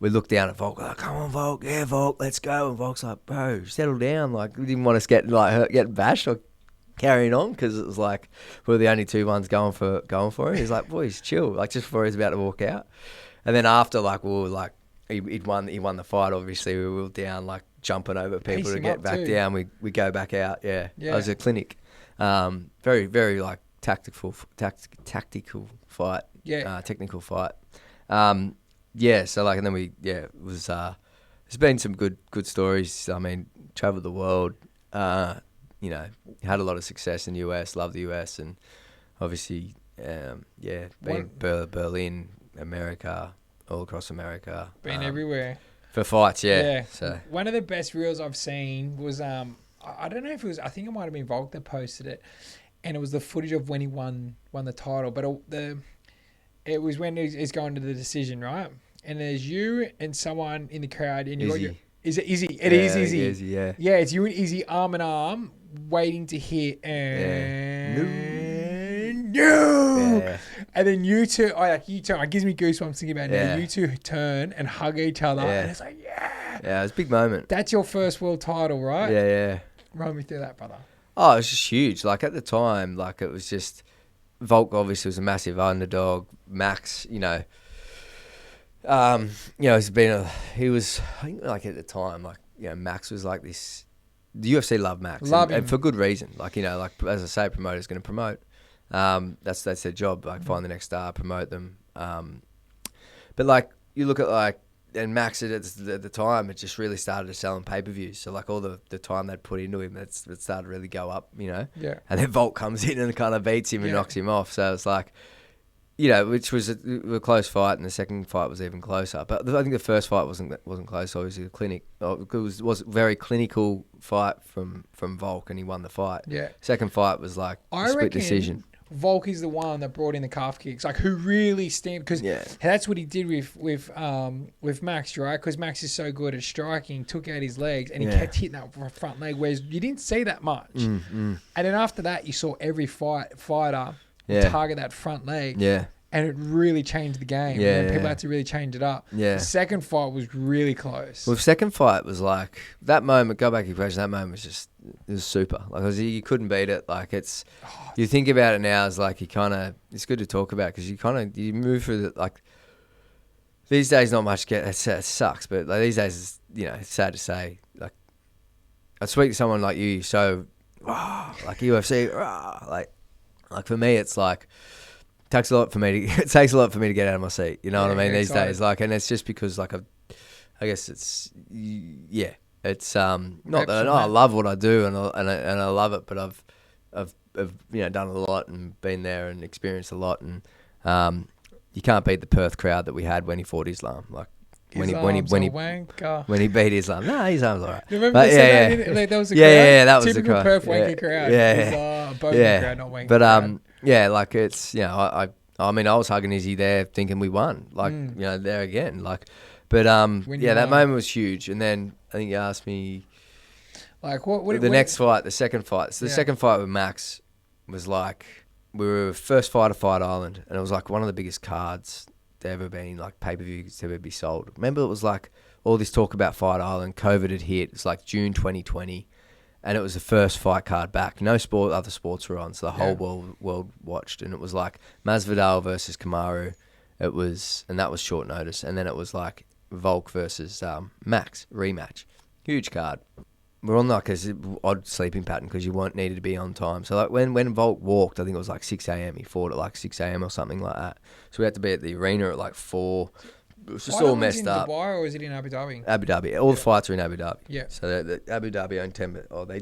we looked down at Volk, like, "Come on, Volk, yeah, Volk, let's go." And Volk's like, "Bro, settle down." Like, we didn't want us getting bashed or carrying on, because it was like we were the only two ones going for it. He's like, "Boys, chill." Like, just before he was about to walk out, and then after, like, we were like, he won the fight. Obviously, we were down, like jumping over people to get back down. We go back out. Yeah, it was a clinic. Very very like tactical fight. Yeah, technical fight. Yeah, so like, and then it was, there's been some good stories. I mean, traveled the world, you know, had a lot of success in the US, love the US, and obviously, been Berlin, America, all across America. Been everywhere. For fights, yeah. So one of the best reels I've seen was, I don't know if it was, I think it might have been Volk that posted it, and it was the footage of when he won the title, but it was when he's going to the decision, right? And there's you and someone in the crowd, and you got your... Is it Izzy? It is Izzy. Izzy, yeah. Yeah, it's you and Izzy arm in arm, waiting to hit, and... No! Yeah. And then you two... It gives me goosebumps thinking about it now. You two turn and hug each other, and it's like, yeah! Yeah, it was a big moment. That's your first world title, right? Yeah. Run me through that, brother. Oh, it was just huge. Like, at the time, like, it was just... Volk obviously was a massive underdog. Max, it's been he was, I think, like, at the time, like, Max was like this. The UFC loved Max, and for good reason. Like, like, as I say, promoters going to promote. That's their job. Like, find the next star, promote them. But like, you look at like, and Max at the time, it just really started to sell on pay-per-views. So like, all the time they'd put into him, it started to really go up, Yeah. And then Volk comes in and kind of beats him and knocks him off. So it's like, which was a close fight, and the second fight was even closer. But I think the first fight wasn't close. Obviously, it was a very clinical fight from Volk, and he won the fight. Yeah. Second fight was like a split decision. Volk is the one that brought in the calf kicks, like, who really stamped, because that's what he did with Max, right? Because Max is so good at striking, took out his legs, and he kept hitting that front leg, whereas you didn't see that much. And then after that, you saw every fighter target that front leg. Yeah. And it really changed the game. Yeah, people had to really change it up. Yeah. The second fight was really close. Well, the second fight was like, that moment, go back to your question, that moment was just, it was super. Like, you couldn't beat it. Like, it's, you think about it now as like, it's good to talk about, because you move through the, like, these days not much it sucks, but like, these days, it's sad to say, like, I speak to someone like you, so, like UFC, like for me, it's like, it takes a lot for me to get out of my seat. You know what I mean? These days, like, and it's just because, like, I guess it's not that I love what I do and I love it, but I've done a lot and been there and experienced a lot, and you can't beat the Perth crowd that we had when he fought Islam. Like, when he beat Islam. No, his arm's alright. Remember that was a crowd? That was typical a Perth wanker crowd. Yeah. Crowd, not wanker but crowd. Yeah, like, it's, I mean, I was hugging Izzy there thinking we won, like, there again, like, but that moment was huge. And then I think you asked me, like, next fight, the second fight. So the second fight with Max was like, we were first fight of Fight Island, and it was like one of the biggest cards there ever been, like, pay-per-views to ever be sold. Remember, it was like all this talk about Fight Island, COVID had hit, it's like June 2020. And it was the first fight card back. No other sports were on, so the whole world watched. And it was like Masvidal versus Kamaru. And that was short notice. And then it was like Volk versus Max rematch. Huge card. We're on like an odd sleeping pattern because you weren't needed to be on time. So like when Volk walked, I think it was like 6 a.m. He fought at like 6 a.m. or something like that. So we had to be at the arena at like 4. it was just all messed up. In Dubai or is it in Abu Dhabi? Abu Dhabi. All the fights are in Abu Dhabi. Yeah. So the Abu Dhabi own 10, or they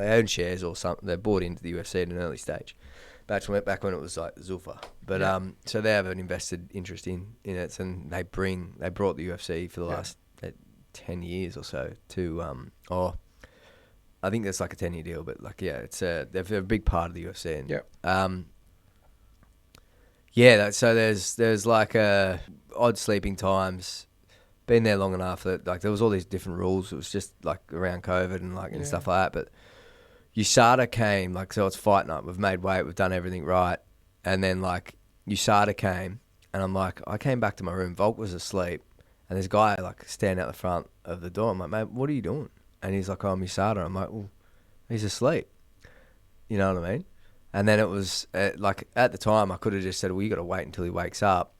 own shares or something. They bought into the UFC at an early stage. Back when it was like Zulfa. But so they have an invested interest in it, and they brought the UFC for the last 10 years or so to I think that's like a 10-year deal, but like it's they're a big part of the UFC. And, so there's like odd sleeping times. Been there long enough that like there was all these different rules. It was just like around COVID and stuff like that. But USADA came, like, so it's fight night. We've made weight. We've done everything right. And then like USADA came, and I'm like, I came back to my room. Volk was asleep, and this guy like standing out the front of the door. I'm like, mate, what are you doing? And he's like, oh, I'm USADA. I'm like, well, he's asleep. You know what I mean? And then it was like at the time I could have just said, well, you got to wait until he wakes up.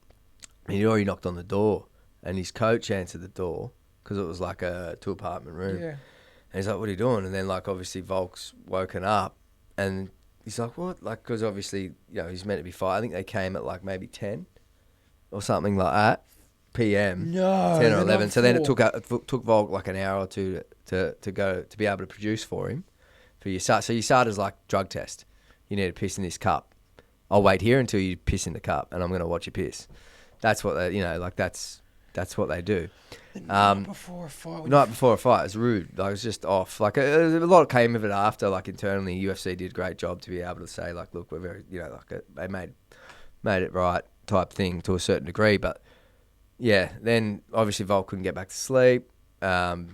And he'd already knocked on the door, and his coach answered the door because it was like a 2-apartment room. Yeah. And he's like, what are you doing? And then like obviously Volk's woken up, and he's like, what? Like, because obviously, he's meant to be fighting. I think they came at like maybe 10 or something like that. PM. No, 10 or 11. So then it took Volk like an hour or two to be able to produce for him for USADA. So USADA's like drug test. You need to piss in this cup. I'll wait here until you piss in the cup, and I'm going to watch you piss. That's what they, like that's what they do. The night before a fight. Night before a fight, it's rude. Like, it was just off. Like a lot came of it after. Like internally, UFC did a great job to be able to say like, look, we're very, they made it right type thing to a certain degree. But yeah, then obviously Volk couldn't get back to sleep. Like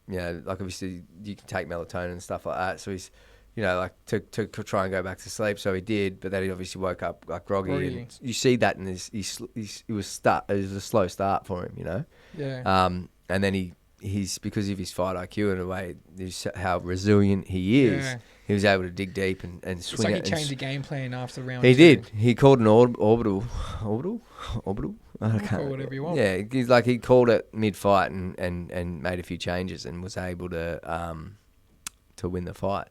obviously you can take melatonin and stuff like that. So he's, like to try and go back to sleep. So he did, but then he obviously woke up like groggy. And you see that in it was a slow start for him, Yeah. And then he's because of his fight IQ in a way, how resilient he is. Yeah. He was able to dig deep and swing it. It's like he changed the game plan after round He 2. did. He called an orbital. I can't call whatever you want. Yeah, he called it mid-fight and made a few changes and was able to win the fight.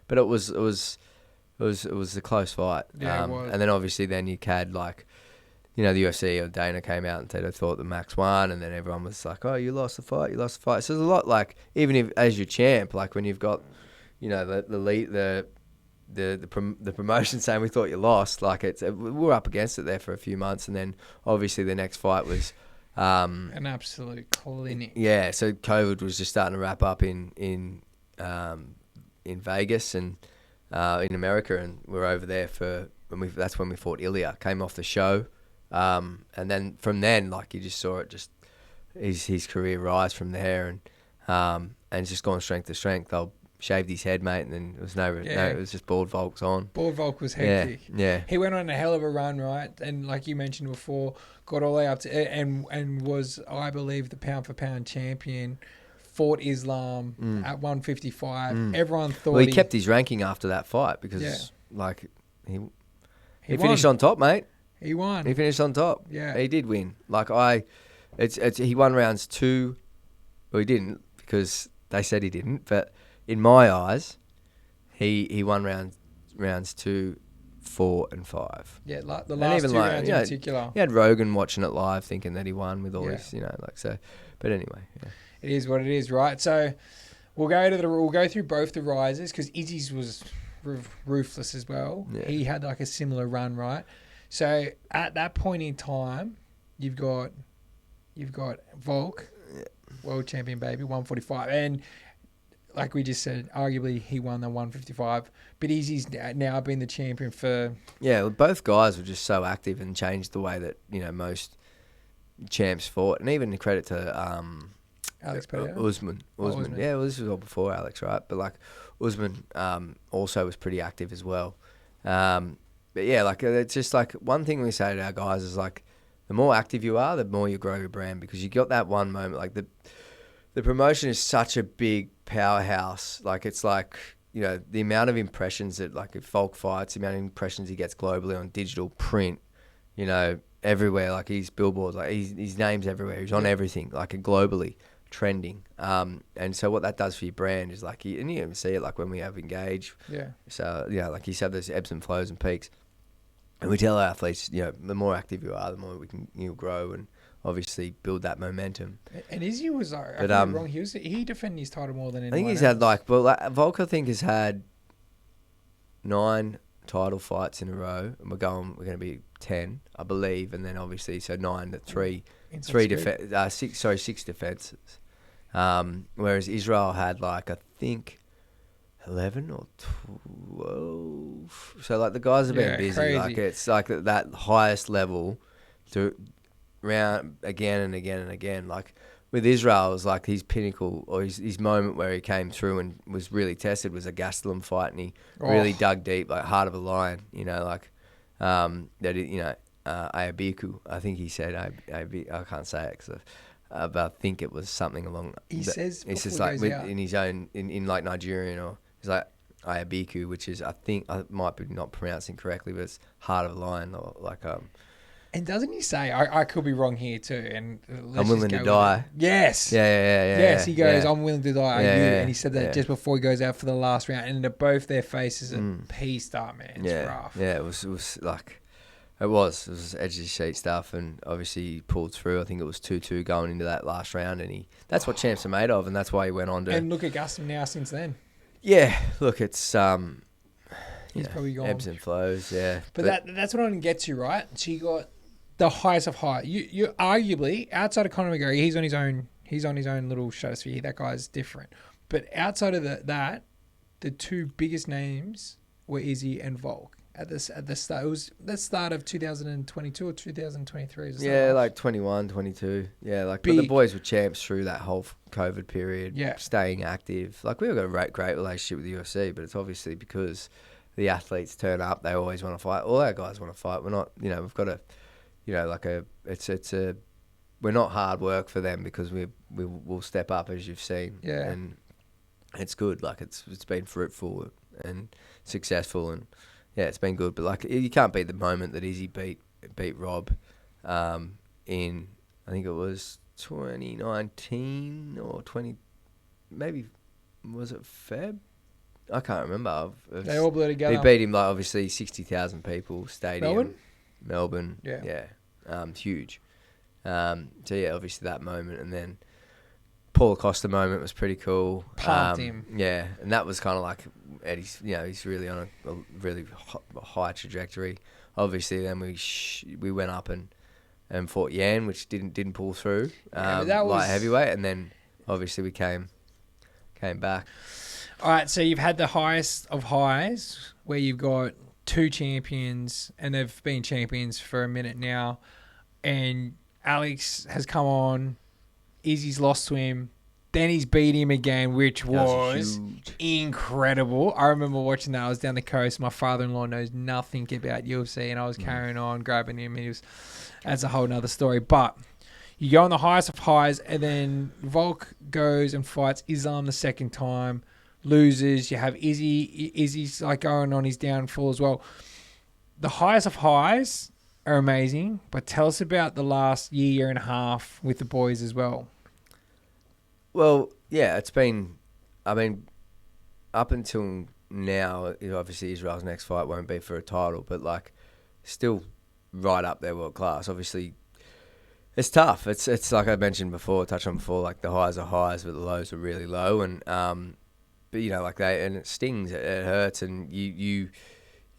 But it was a close fight. Yeah, it was. And then obviously you had like, the UFC or Dana came out and said they thought the Max won, and then everyone was like, oh, you lost the fight. So there's a lot like, even if as your champ, like when you've got, the promotion saying we thought you lost, like we were up against it there for a few months, and then obviously the next fight was an absolute clinic. Yeah, so COVID was just starting to wrap up in Vegas and in America, and we're over there that's when we fought Ilya. Came off the show, and then from then, like you just saw it, just his career rise from there, and it's just gone strength to strength. They'll shaved his head, mate, and then it was it was just bald Volk's on. Bald Volk was hectic. Yeah. He went on a hell of a run, right? And like you mentioned before, got all the way up to and was, I believe, the pound for pound champion. Fought Islam at 155. Everyone thought he kept his ranking after that fight because like he finished on top, mate. He won. He finished on top. Yeah, he did win. Like he won rounds 2. Well, he didn't because they said he didn't, but in my eyes, he won rounds 2, 4, and 5. Yeah, like the last 2 rounds in particular. He had Rogan watching it live, thinking that he won with all his, so. But anyway, it is what it is, right? So we'll go through both the rises because Izzy's was ruthless as well. Yeah. He had like a similar run, right? So at that point in time, you've got Volk, world champion, baby, 145, and like we just said, arguably he won the 155, but Izzy's now been the champion for... Yeah, well, both guys were just so active and changed the way that, most champs fought. And even credit to... Alex Pereira? Usman. Yeah, well, this was all before Alex, right? But like Usman also was pretty active as well. But yeah, like it's just like one thing we say to our guys is like the more active you are, the more you grow your brand, because you got that one moment, like the promotion is such a big powerhouse. Like it's like, the amount of impressions that like if Volk fights, the amount of impressions he gets globally on digital, print, everywhere. Like he's billboards, like his name's everywhere. He's on everything, like globally trending. And so what that does for your brand is like, and you even see it like when we have Engage. Yeah. So like you said, there's ebbs and flows and peaks. And we tell our athletes, the more active you are, the more you'll grow. And obviously build that momentum. And Izzy was, I could be wrong, he defended his title more than anyone I think he's else. had Volk I think has had 9 title fights in a row, and we're going to be 10, I believe, and then obviously so 9 to 6 defenses. Whereas Israel had I think 11 or 12. So the guys have been busy. Crazy. It's that highest level to round again and again and again. With Israel, it was his pinnacle or his moment where he came through and was really tested was a Gastelum fight, and he really dug deep, heart of a lion. Ayabiku. I think he said I can't say it but I think it was something along. He says it's just in his own in Nigerian, or he's Ayabiku, which is I think I might be not pronouncing correctly, but it's heart of a lion or And doesn't he say, I could be wrong here too, and I'm willing to die. Yes. Yeah. Yes, he goes, I'm willing to die. And he said that yeah. just before he goes out for the last round, and both their faces are pieced up, man. It's rough. Yeah, it was it was edge of the sheet stuff, and obviously he pulled through. I think it was 2-2 going into that last round, and that's what champs are made of, and that's why he went on to. And look at Gaston now since then. Yeah, look, it's he's probably gone ebbs and flows. Yeah, but that's what I didn't get to, right? So you got the highest of high. You arguably outside of Conor McGregor, he's on his own little stratosphere. That guy's different. But outside of the two biggest names were Izzy and Volk at the start. It was the start of 2022 or 2023. Yeah, 21, 22. Yeah, but the boys were champs through that whole COVID period. Yeah, staying active. We've got a great relationship with the UFC, but it's obviously because the athletes turn up. They always want to fight. All our guys want to fight. We're not. We've got a. We're not hard work for them because we will step up, as you've seen. Yeah. And it's good. It's been fruitful and successful, and yeah, it's been good. But you can't beat the moment that Izzy beat Rob, in I think it was 2019 or 20, maybe was it Feb? I can't remember. They all blew together. He beat him obviously 60,000 people stadium. Melbourne. Yeah. Huge. So yeah, obviously that moment, and then Paul Acosta moment was pretty cool. Pumped him. Yeah, and that was kind of Eddie's. He's really on a really high trajectory. Obviously, then we went up and fought Yan, which didn't pull through. That was light heavyweight, and then obviously we came back. All right, so you've had the highest of highs, where you've got 2 champions, and they've been champions for a minute now, and Alex has come on, Izzy's lost to him, then he's beat him again, which was incredible. I remember watching that. I was down the coast. My father-in-law knows nothing about UFC, and I was carrying on, grabbing him. That's a whole nother story. But you go on the highest of highs, and then Volk goes and fights Islam the second time, loses. You have Izzy's going on his downfall as well. The highest of highs are amazing, but tell us about the last year and a half with the boys as well. Well, yeah, it's been, up until now, obviously Israel's next fight won't be for a title, but still right up there world class. Obviously, it's tough. It's like I mentioned before, touched on before, the highs are highs, but the lows are really low, and but and it stings, it hurts, and you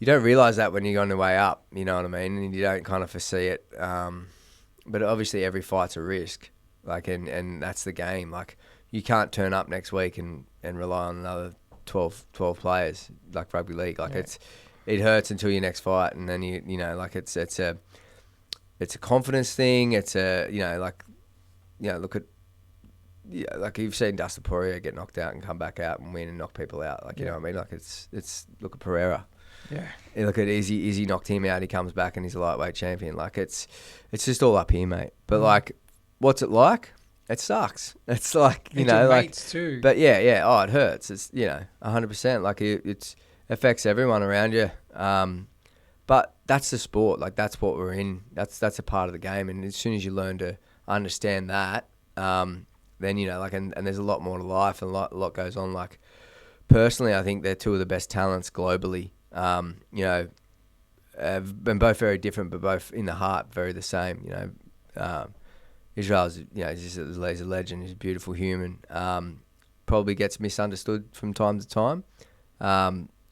don't realise that when you're on the way up, you know what I mean, and you don't kind of foresee it. But obviously every fight's a risk, and that's the game. You can't turn up next week and rely on another 12 players like rugby league. It hurts until your next fight, and then it's a confidence thing. It's look at. Yeah, you've seen Dustin Poirier get knocked out and come back out and win and knock people out. You know what I mean? It's look at Pereira. Yeah. Look at Izzy knocked him out. He comes back and he's a lightweight champion. It's just all up here, mate. But what's it like? It sucks. It's mates too. But yeah. Oh, it hurts. It's 100%. It affects everyone around you. But that's the sport. That's what we're in. That's a part of the game. And as soon as you learn to understand that, then and there's a lot more to life, and a lot goes on. Personally, I think they're two of the best talents globally. Been both very different, but both in the heart very the same. Israel's, he's a legend. He's a beautiful human. Probably gets misunderstood from time to time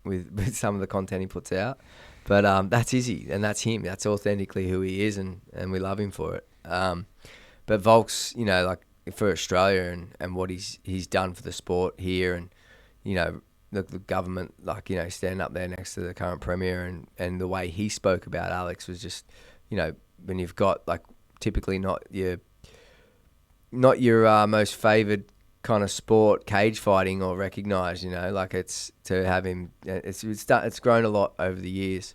with some of the content he puts out. But that's Izzy, and that's him. That's authentically who he is, and we love him for it. But Volk's, for Australia and what he's done for the sport here, and, the government, standing up there next to the current premier, and the way he spoke about Alex was just, when you've got, typically not your most favoured kind of sport, cage fighting, or recognised, it's to have him. It's grown a lot over the years.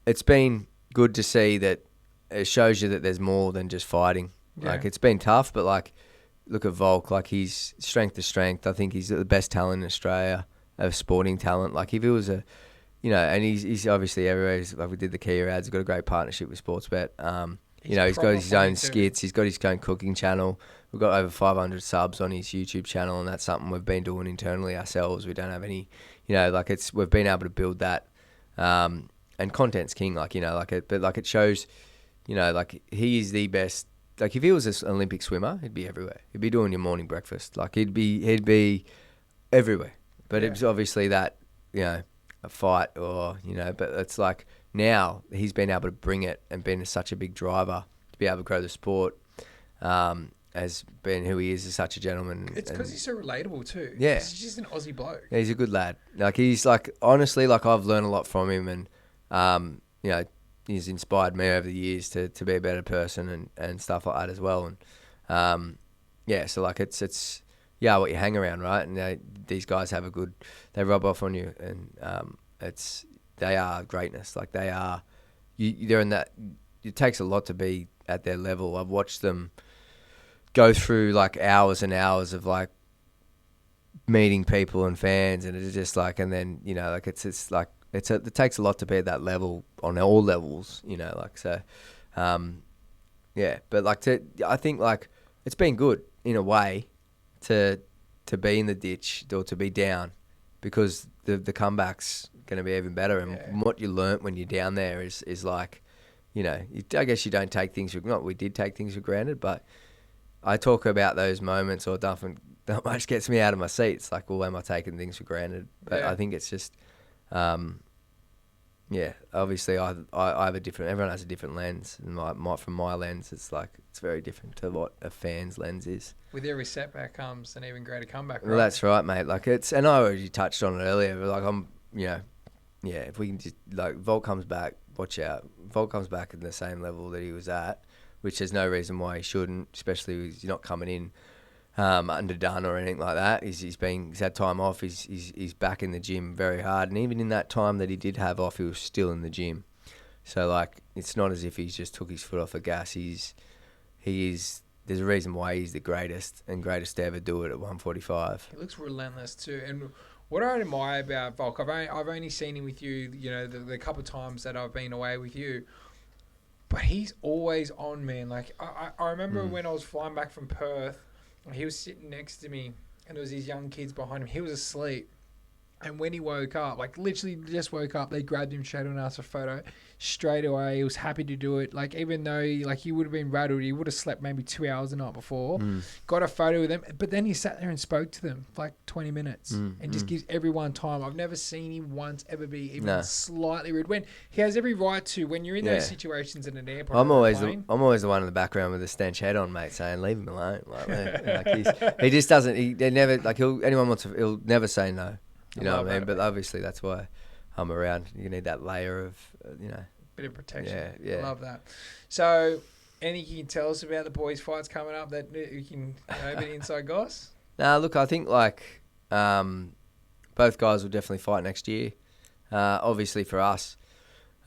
It's been good to see that it shows you that there's more than just fighting. Yeah. It's been tough, but look at Volk. He's strength to strength. I think he's the best talent in Australia of sporting talent. If he was and he's obviously everywhere. We did the Kia ads. He's got a great partnership with Sportsbet. He's got his own skits. He's got his own cooking channel. We've got over 500 subs on his YouTube channel, and that's something we've been doing internally ourselves. We don't have any, we've been able to build that. And content's king, but it shows, he is the best. If he was an Olympic swimmer, he'd be everywhere. He'd be doing your morning breakfast. He'd be everywhere. But it's obviously that, a fight or, but it's now he's been able to bring it and been such a big driver to be able to grow the sport, as being who he is such a gentleman. It's because he's so relatable too. Yeah. He's just an Aussie bloke. Yeah, he's a good lad. He's honestly, I've learned a lot from him, and, he's inspired me over the years to be a better person and stuff like that as well. And, so it's what you hang around, right? And these guys they rub off on you, and they are greatness. They are, they're in that. It takes a lot to be at their level. I've watched them go through hours and hours of meeting people and fans, and it's just and then it takes a lot to be at that level on all levels, so. But I think it's been good in a way to be in the ditch or to be down, because the comeback's going to be even better. And what you learnt when you're down there is I guess you don't take things we did take things for granted, but I talk about those moments, or not much gets me out of my seat. It's well, am I taking things for granted? But I think it's just, obviously I have a different, everyone has a different lens, and from my lens, it's very different to what a fan's lens is. With every setback comes an even greater comeback, right? Well, that's right, mate. And I already touched on it earlier, but if we can just, Volk comes back, watch out. Volk comes back at the same level that he was at, which there's no reason why he shouldn't, especially he's not coming in underdone or anything like that. He's had time off. He's back in the gym very hard, and even in that time that he did have off, he was still in the gym. So it's not as if he's just took his foot off the gas. There's a reason why he's the greatest to ever do it at 145. He looks relentless too, and what I admire about Volk, I've only seen him with you, the couple of times that I've been away with you, but he's always on, man. I remember when I was flying back from Perth, he was sitting next to me, and there was these young kids behind him. He was asleep. And when he woke up, literally just woke up, they grabbed him straight and asked for a photo. Straight away, he was happy to do it. Even though he would have been rattled, he would have slept maybe 2 hours the night before. Got a photo with them, but then he sat there and spoke to them for 20 minutes and just gives everyone time. I've never seen him once ever be even slightly rude. When he has every right to, when you're in those situations in an airport. I'm always the one in the background with a stench head on, mate, saying leave him alone. He just doesn't. He never he'll never say no. You know what I mean? But obviously that's why I'm around. You need that layer of, bit of protection. Yeah. I love that. So, anything you can tell us about the boys' fights coming up that you can a bit inside goss? Nah, look, I think both guys will definitely fight next year. Obviously for us,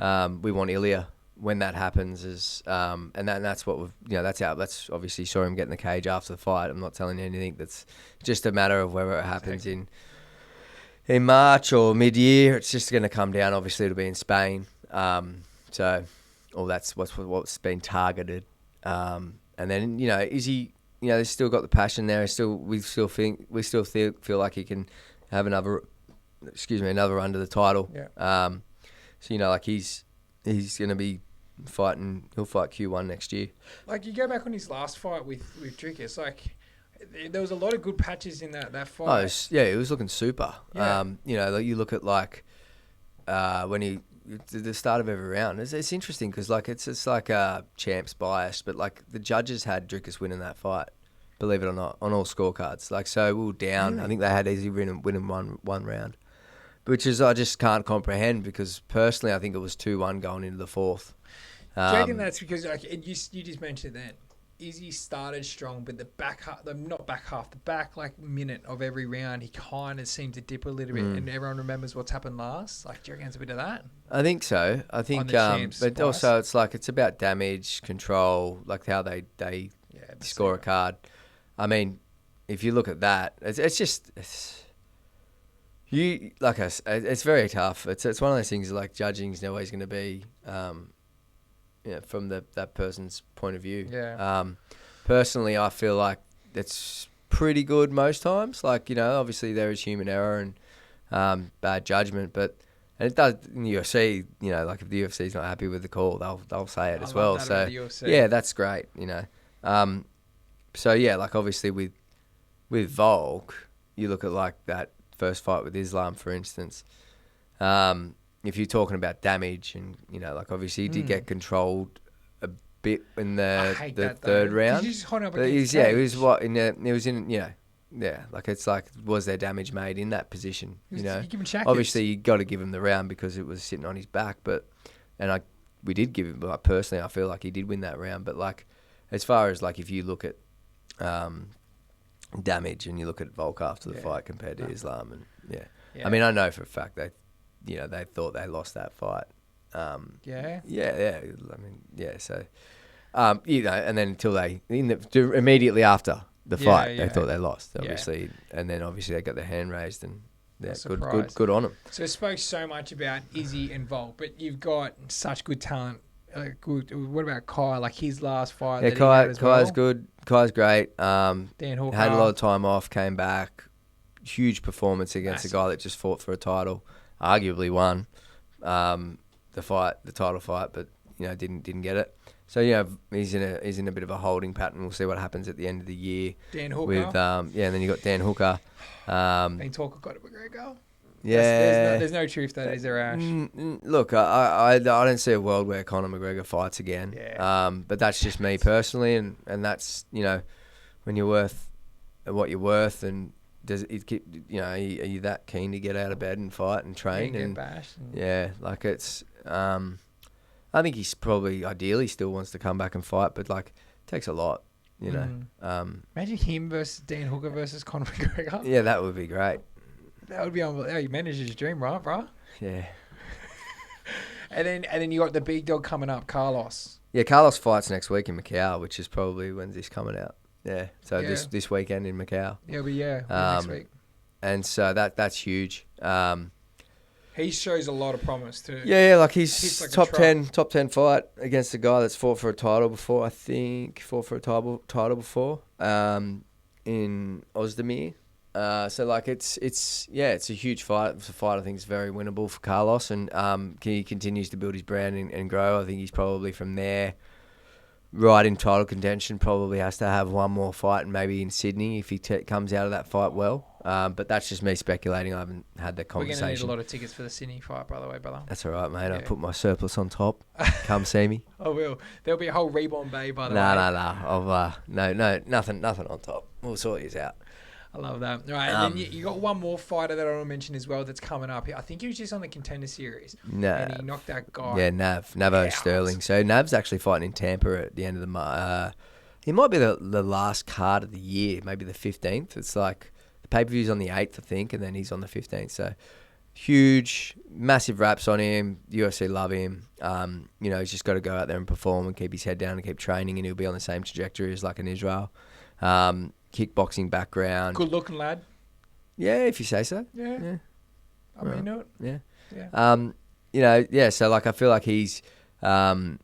we want Ilya when that happens, and that's what we've, that's obviously saw him get in the cage after the fight. I'm not telling you anything. That's just a matter of whether it happens in March or mid-year. It's just going to come down. Obviously, it'll be in Spain. So that's what's been targeted. And then, is he, they've still got the passion there. We still feel like he can have another run to the title. Yeah. So, he's going to be He'll fight Q1 next year. Like, you go back on his last fight with Dricus, like, there was a lot of good patches in that fight. Oh, he was looking super. Yeah. Like you look at like when the start of every round. It's interesting because like it's like champs bias, but like the judges had Dricus winning that fight, believe it or not, on all scorecards. Like, so we were down. Really? I think they had easy winning one round, which is I just can't comprehend because personally I think it was 2-1 going into the fourth. Do you reckon that's because, like, you just mentioned then, Izzy started strong, but the back like minute of every round, he kind of seemed to dip a little bit, and everyone remembers what's happened last. Like, do you reckon it's a bit of that? I think so. I think, but also it's about damage control, like how they score a card. I mean, if you look at that, it's very tough. It's one of those things like judging's always going to be. From that person's point of view. Yeah. Personally, I feel like it's pretty good most times. Like, obviously there is human error and bad judgment, and it does in the UFC. Like if the UFC is not happy with the call, they'll say it as well. So yeah, that's great. So yeah, like obviously with Volk, you look at like that first fight with Islam, for instance. If you're talking about damage and, like obviously he did get controlled a bit in the third round. Did you just hold up It was was there damage made in that position? Obviously you got to give him the round because it was sitting on his back, we did give him, like personally I feel like he did win that round, but like as far as like if you look at damage and you look at Volk after the fight compared to Islam and I mean I know for a fact they thought they lost that fight. I mean, so, and then until immediately after the fight, they thought they lost, obviously. And then obviously they got their hand raised and good on them. So it spoke so much about Izzy and Volk, but you've got such good talent. What about Kai? Like his last fight that he had as well? Kai's good. Kai's great. Dan Hooker. Had a lot of time off, came back. Huge performance against a guy that just fought for a title. Arguably won the title fight, but didn't get it. So he's in a bit of a holding pattern. We'll see what happens at the end of the year. Dan Hooker with and then you got Dan Hooker. Ben Talker got it McGregor. Yeah, there's no truth that is there, Ash. Look, I don't see a world where Conor McGregor fights again. Yeah. But that's just me personally, and that's when you're worth what you're worth and. Does it keep? Are you that keen to get out of bed and fight and train? And get bashed. Like it's. I think he's probably ideally still wants to come back and fight, but like it takes a lot, Imagine him versus Dan Hooker versus Conor McGregor. Yeah, that would be great. That would be unbelievable. He managed his dream, right, bro? Yeah. and then you got the big dog coming up, Carlos. Yeah, Carlos fights next week in Macau, which is probably when's this coming out. Yeah, so this weekend in Macau. Next week. And so that's huge. He shows a lot of promise too. Yeah, like he's like top 10 fight against a guy that's fought for a title before. I think fought for a title before in Ozdemir. So like it's a huge fight. It's a fight I think is very winnable for Carlos, and he continues to build his brand and grow. I think he's probably from there. Right in title contention, probably has to have one more fight, and maybe in Sydney if he comes out of that fight well. But that's just me speculating. I haven't had that conversation. We're going to need a lot of tickets for the Sydney fight, by the way, brother. That's all right, mate. Yeah. I'll put my surplus on top. Come see me. I will. There'll be a whole Reborn Bay, by the way. No, nothing on top. We'll sort these out. I love that. All right, and then you got one more fighter that I want to mention as well that's coming up. I think he was just on the Contender Series. And he knocked that guy. Yeah, Navo Sterling. So Nav's actually fighting in Tampa at the end of the month. He might be the last card of the year, maybe the 15th. It's like the pay-per-view's on the 8th, I think, and then he's on the 15th. So huge, massive raps on him. The UFC love him. He's just got to go out there and perform and keep his head down and keep training, and he'll be on the same trajectory as like an Israel. Kickboxing background. Good looking lad. Yeah, if you say so. Yeah. I mean it. Yeah. So like I feel like he's a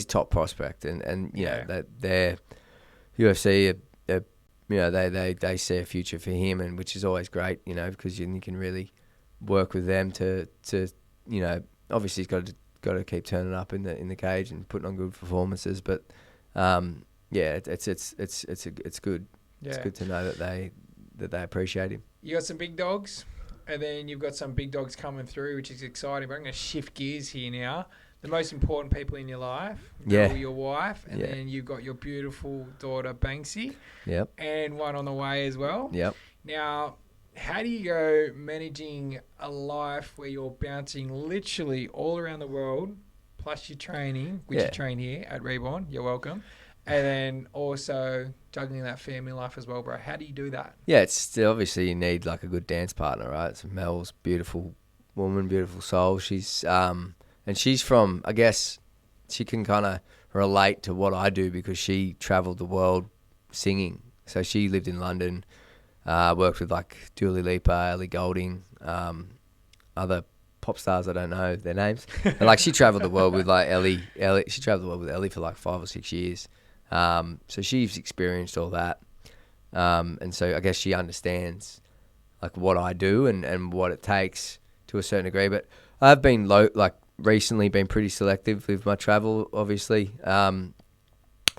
top prospect, and that they're UFC. They see a future for him, and which is always great, because you can really work with them to obviously he's got to got to keep turning up in the cage and putting on good performances. But it's good. Yeah. It's good to know that they appreciate him. You got some big dogs, and then you've got some big dogs coming through, which is exciting. But I'm going to shift gears here now. The most important people in your life, your wife, and then you've got your beautiful daughter Banksy, and one on the way as well. Now, how do you go managing a life where you're bouncing literally all around the world, plus your training, which you train here at Reborn, you're welcome, and then also juggling that family life as well, bro? How do you do that? Yeah, it's still, obviously you need like a good dance partner, right? So Mel's beautiful woman, beautiful soul. She's and she's from, I guess, she can kind of relate to what I do because she travelled the world singing. So she lived in London, worked with like Dua Lipa, Ellie Goulding, other pop stars I don't know their names. But like she travelled the world with like Ellie. She travelled the world with Ellie for like 5 or 6 years. So she's experienced all that, and so I guess she understands like what I do and what it takes to a certain degree. But I've been recently been pretty selective with my travel, obviously.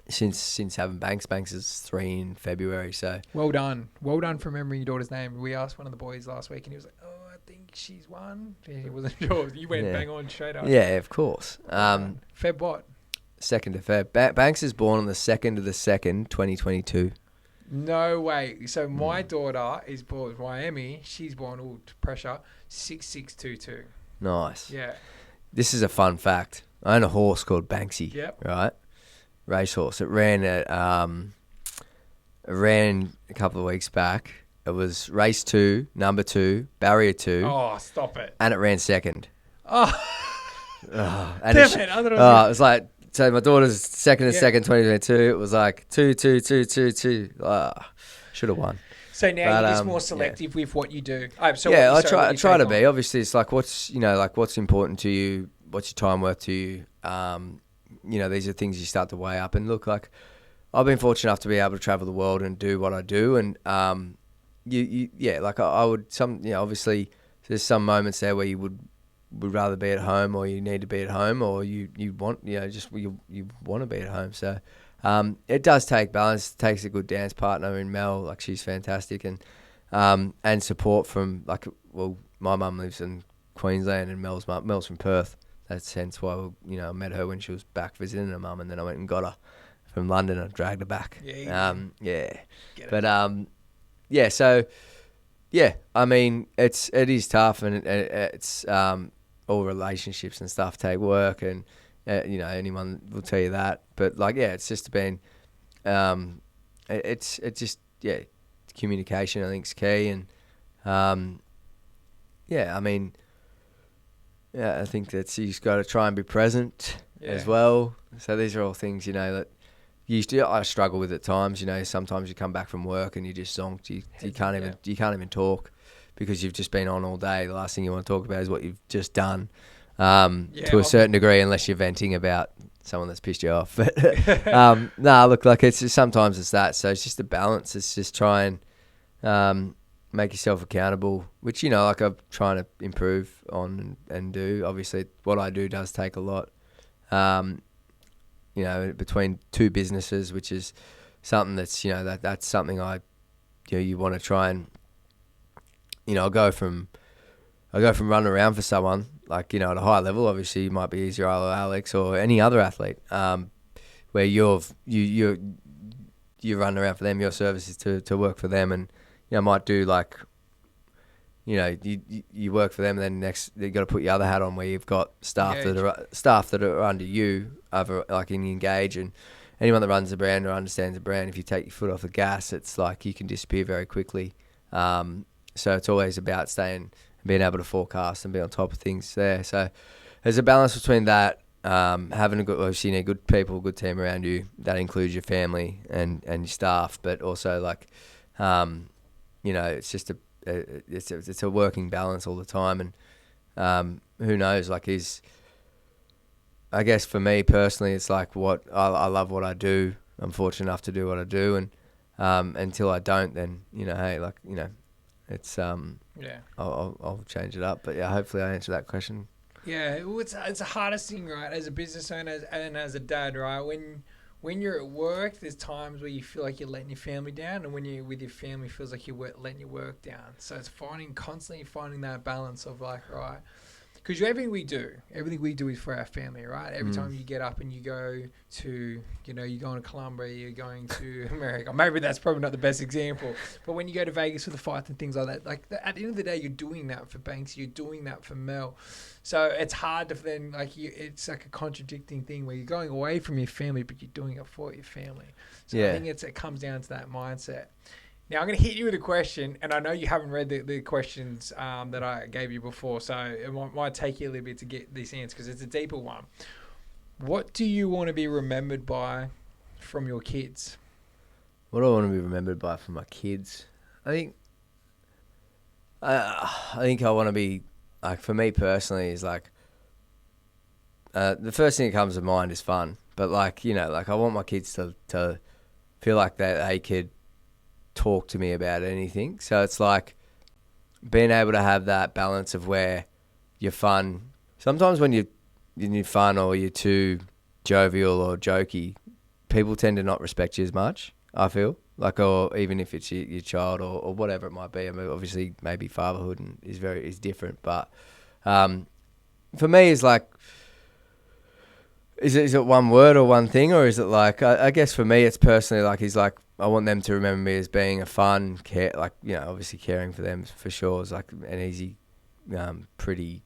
Since having Banks is 3 in February, so well done for remembering your daughter's name. We asked one of the boys last week, and he was like, "Oh, I think she's 1." He wasn't sure. You went bang on straight up. Yeah, of course. Feb what? 2nd of Feb. Banks is born on the 2nd of the 2nd, 2022. No way. So my daughter is born Miami. She's born pressure 6622. Nice. Yeah. This is a fun fact. I own a horse called Banksy. Yep. Right. Racehorse. It ran a couple of weeks back. It was race 2, number 2, barrier 2. Oh, stop it. And it ran 2nd. Oh. And damn it. it was like, so my daughter's 2nd of 2nd, 2022. It was like 2, 2, 2, 2, 2. Should have won. So now you're just more selective with what you do. I try to be. Obviously, it's like what's important to you, what's your time worth to you. These are things you start to weigh up. And look, like I've been fortunate enough to be able to travel the world and do what I do. And I would obviously there's some moments there where you would rather be at home, or you need to be at home, or you want you want to be at home. So. It does take balance. It takes a good dance partner in Mel. Like she's fantastic, and support from my mum lives in Queensland and Mel's from Perth. That's hence why I met her when she was back visiting her mum, and then I went and got her from London and dragged her back. I mean it is tough, and it's all relationships and stuff take work and. Anyone will tell you that, but it's just been, communication I think is key, and I think that you've got to try and be present as well. So these are all things that I struggle with at times. Sometimes you come back from work and you just zonked. You can't even talk because you've just been on all day. The last thing you want to talk about is what you've just done. To a certain degree, unless you're venting about someone that's pissed you off. But sometimes it's that. So it's just a balance. It's just try and make yourself accountable, which I'm trying to improve on and do. Obviously, what I do does take a lot. Between 2 businesses, which is something that's that's something you want to try and I go from running around for someone. At a high level, obviously, you might be Israel or Alex or any other athlete, where you run around for them. Your service is to work for them, and might do you work for them, and then next you got to put your other hat on where you've got staff that are under you, in Engage, and anyone that runs a brand or understands a brand. If you take your foot off the gas, it's like you can disappear very quickly. So it's always about being able to forecast and be on top of things there. So there's a balance between that, having obviously you need good people, good team around you. That includes your family and your staff, but also it's just it's a working balance all the time. And who knows, I guess for me personally, it's what I love what I do. I'm fortunate enough to do what I do, and until I don't, then it's I'll change it up. But hopefully I answer that question Yeah, well, it's the hardest thing, right? As a business owner and as a dad, right? When you're at work, there's times where you feel like you're letting your family down, and when you're with your family, it feels like you're letting your work down. So it's constantly finding that balance of like, right, because everything we do is for our family, right? Every time you get up and you go to, you're going to Colombia, you're going to America. Maybe that's probably not the best example, but when you go to Vegas for the fights and things like that, like at the end of the day, you're doing that for Banks, you're doing that for Mel. So it's hard to then, it's like a contradicting thing where you're going away from your family, but you're doing it for your family. So I think it comes down to that mindset. Now, I'm going to hit you with a question, and I know you haven't read the questions that I gave you before, so it might take you a little bit to get this answer because it's a deeper one. What do you want to be remembered by from your kids? What do I want to be remembered by from my kids? I think I want to be, like, for me personally, is like, the first thing that comes to mind is fun. But, like, I want my kids to feel like that they could talk to me about anything. So it's like being able to have that balance of where you're fun. Sometimes when you're fun or you're too jovial or jokey, people tend to not respect you as much, I feel. Like, or even if it's your child or whatever it might be. I mean, obviously maybe fatherhood is different, but for me it's like, is it one word or one thing, or is it like, I guess for me it's personally like, he's like, I want them to remember me as being a fun, obviously caring for them for sure is like an easy, pretty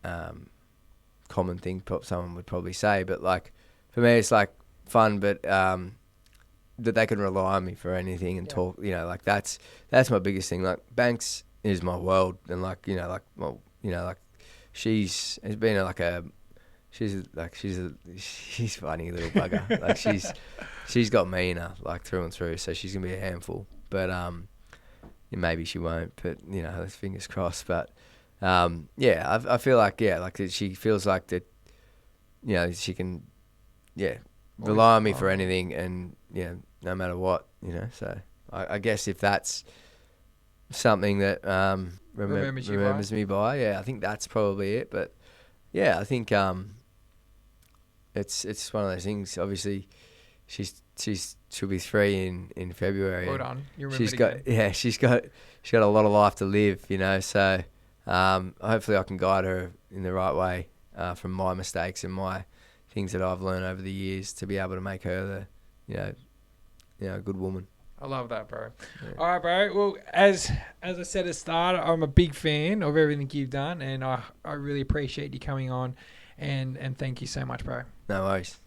common thing someone would probably say. But like, for me, it's like fun, but that they can rely on me for anything and talk. Like that's my biggest thing. Like, Banks is my world, and she's she's a funny little bugger. Like she's got me in her, like, through and through. So she's gonna be a handful, but maybe she won't. But fingers crossed. But I feel like she feels like that. She can rely on me for anything, and no matter what. So I guess if that's something that remembers me by, I think that's probably it. But I think it's one of those things. Obviously, she'll be 3 in February. Hold on, you remember she's got a lot of life to live. So hopefully I can guide her in the right way from my mistakes and my things that I've learned over the years to be able to make her a good woman. I love that, bro. Yeah. All right, bro. Well, as I said at the start, I'm a big fan of everything you've done, and I really appreciate you coming on, and thank you so much, bro. No worries.